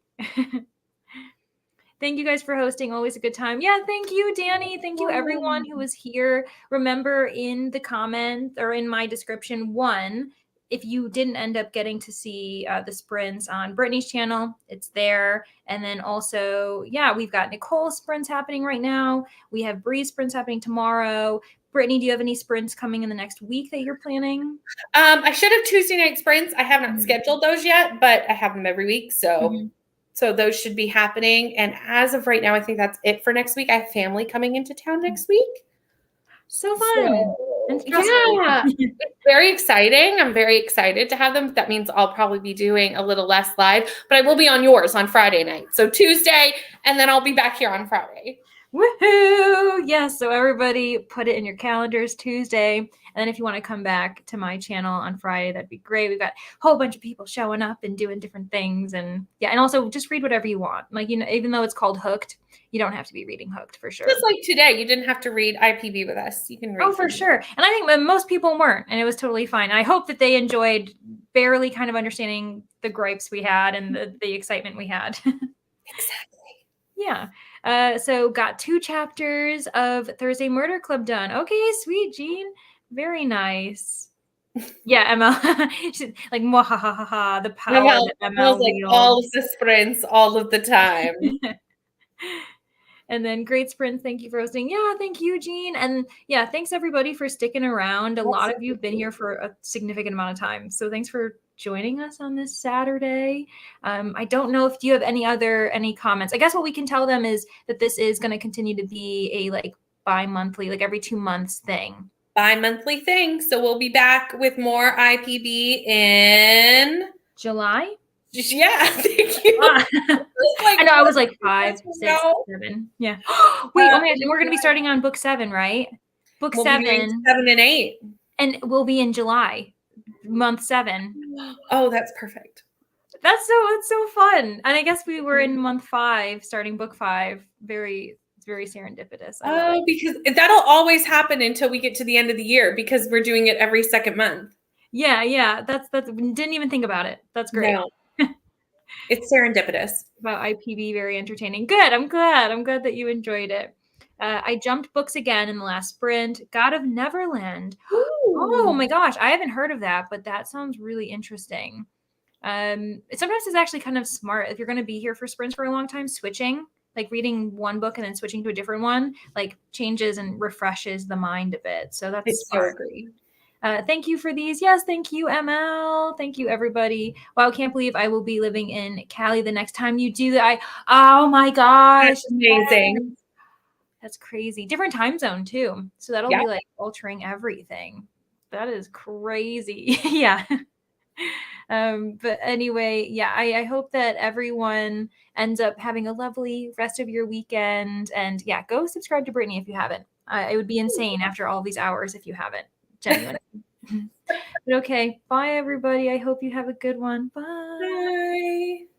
Thank you guys for hosting. Always a good time. Yeah, thank you, Danny. Thank you, everyone who was here. Remember in the comment or in my description, if you didn't end up getting to see the sprints on Brittany's channel, it's there. And then also, we've got Nicole's sprints happening right now. We have Bree's sprints happening tomorrow. Brittany, do you have any sprints coming in the next week that you're planning? I should have Tuesday night sprints. I haven't scheduled those yet, but I have them every week. So those should be happening. And as of right now, I think that's it for next week. I have family coming into town next week. So fun. Yeah, it's very exciting. I'm very excited to have them. That means I'll probably be doing a little less live, but I will be on yours on Friday night. So Tuesday, and then I'll be back here on Friday. Woohoo! Yes, so everybody put it in your calendars Tuesday. And then if you want to come back to my channel on Friday, that'd be great. We've got a whole bunch of people showing up and doing different things. And and also just read whatever you want. Like, even though it's called Hooked, you don't have to be reading Hooked for sure. Just like today, you didn't have to read IPB with us. You can read. Oh, for sure. And I think most people weren't, and it was totally fine. I hope that they enjoyed barely kind of understanding the gripes we had and the excitement we had. Exactly. Yeah. So got 2 chapters of Thursday Murder Club done. Okay, sweet, Jean. Very nice. Yeah, Emma. She's like, the power that ML like all of the sprints all of the time. And then great sprints. Thank you for hosting. Yeah, thank you, Jean. And thanks everybody for sticking around. A lot of you have been here for a significant amount of time. So thanks for joining us on this Saturday. I don't know if you have any comments. I guess what we can tell them is that this is going to continue to be a like bi-monthly, like every 2 months thing. Bi-monthly thing. So we'll be back with more IPB in July. Yeah, thank you. I know, I was like 5, 6, 7. Yeah. Wait, oh my gosh, we're going to be starting on book 7, right? Book 7. 7 and 8. And we'll be in July, month 7. Oh, that's perfect. That's so fun. And I guess we were in month 5, starting book 5. Very It's very serendipitous. I love Oh, it. because that'll always happen until we get to the end of the year because we're doing it every second month. Yeah. That's didn't even think about it. That's great. No, it's serendipitous. About IPB, very entertaining. Good. I'm glad that you enjoyed it. I jumped books again in the last sprint. God of Neverland. Oh my gosh, I haven't heard of that, but that sounds really interesting. Sometimes it's actually kind of smart if you're going to be here for sprints for a long time, switching, like reading one book and then switching to a different one, like changes and refreshes the mind a bit. So that's I so agree. Thank you for these. Yes, thank you, ML. Thank you, everybody. Wow, I can't believe I will be living in Cali the next time you do that. Oh my gosh. That's amazing. Yes. That's crazy. Different time zone too. So that'll be like altering everything. That is crazy. Yeah. But anyway, yeah, I hope that everyone ends up having a lovely rest of your weekend. And yeah, go subscribe to Brittany if you haven't. It would be insane after all these hours if you haven't. Genuinely. But okay. Bye, everybody. I hope you have a good one. Bye. Bye.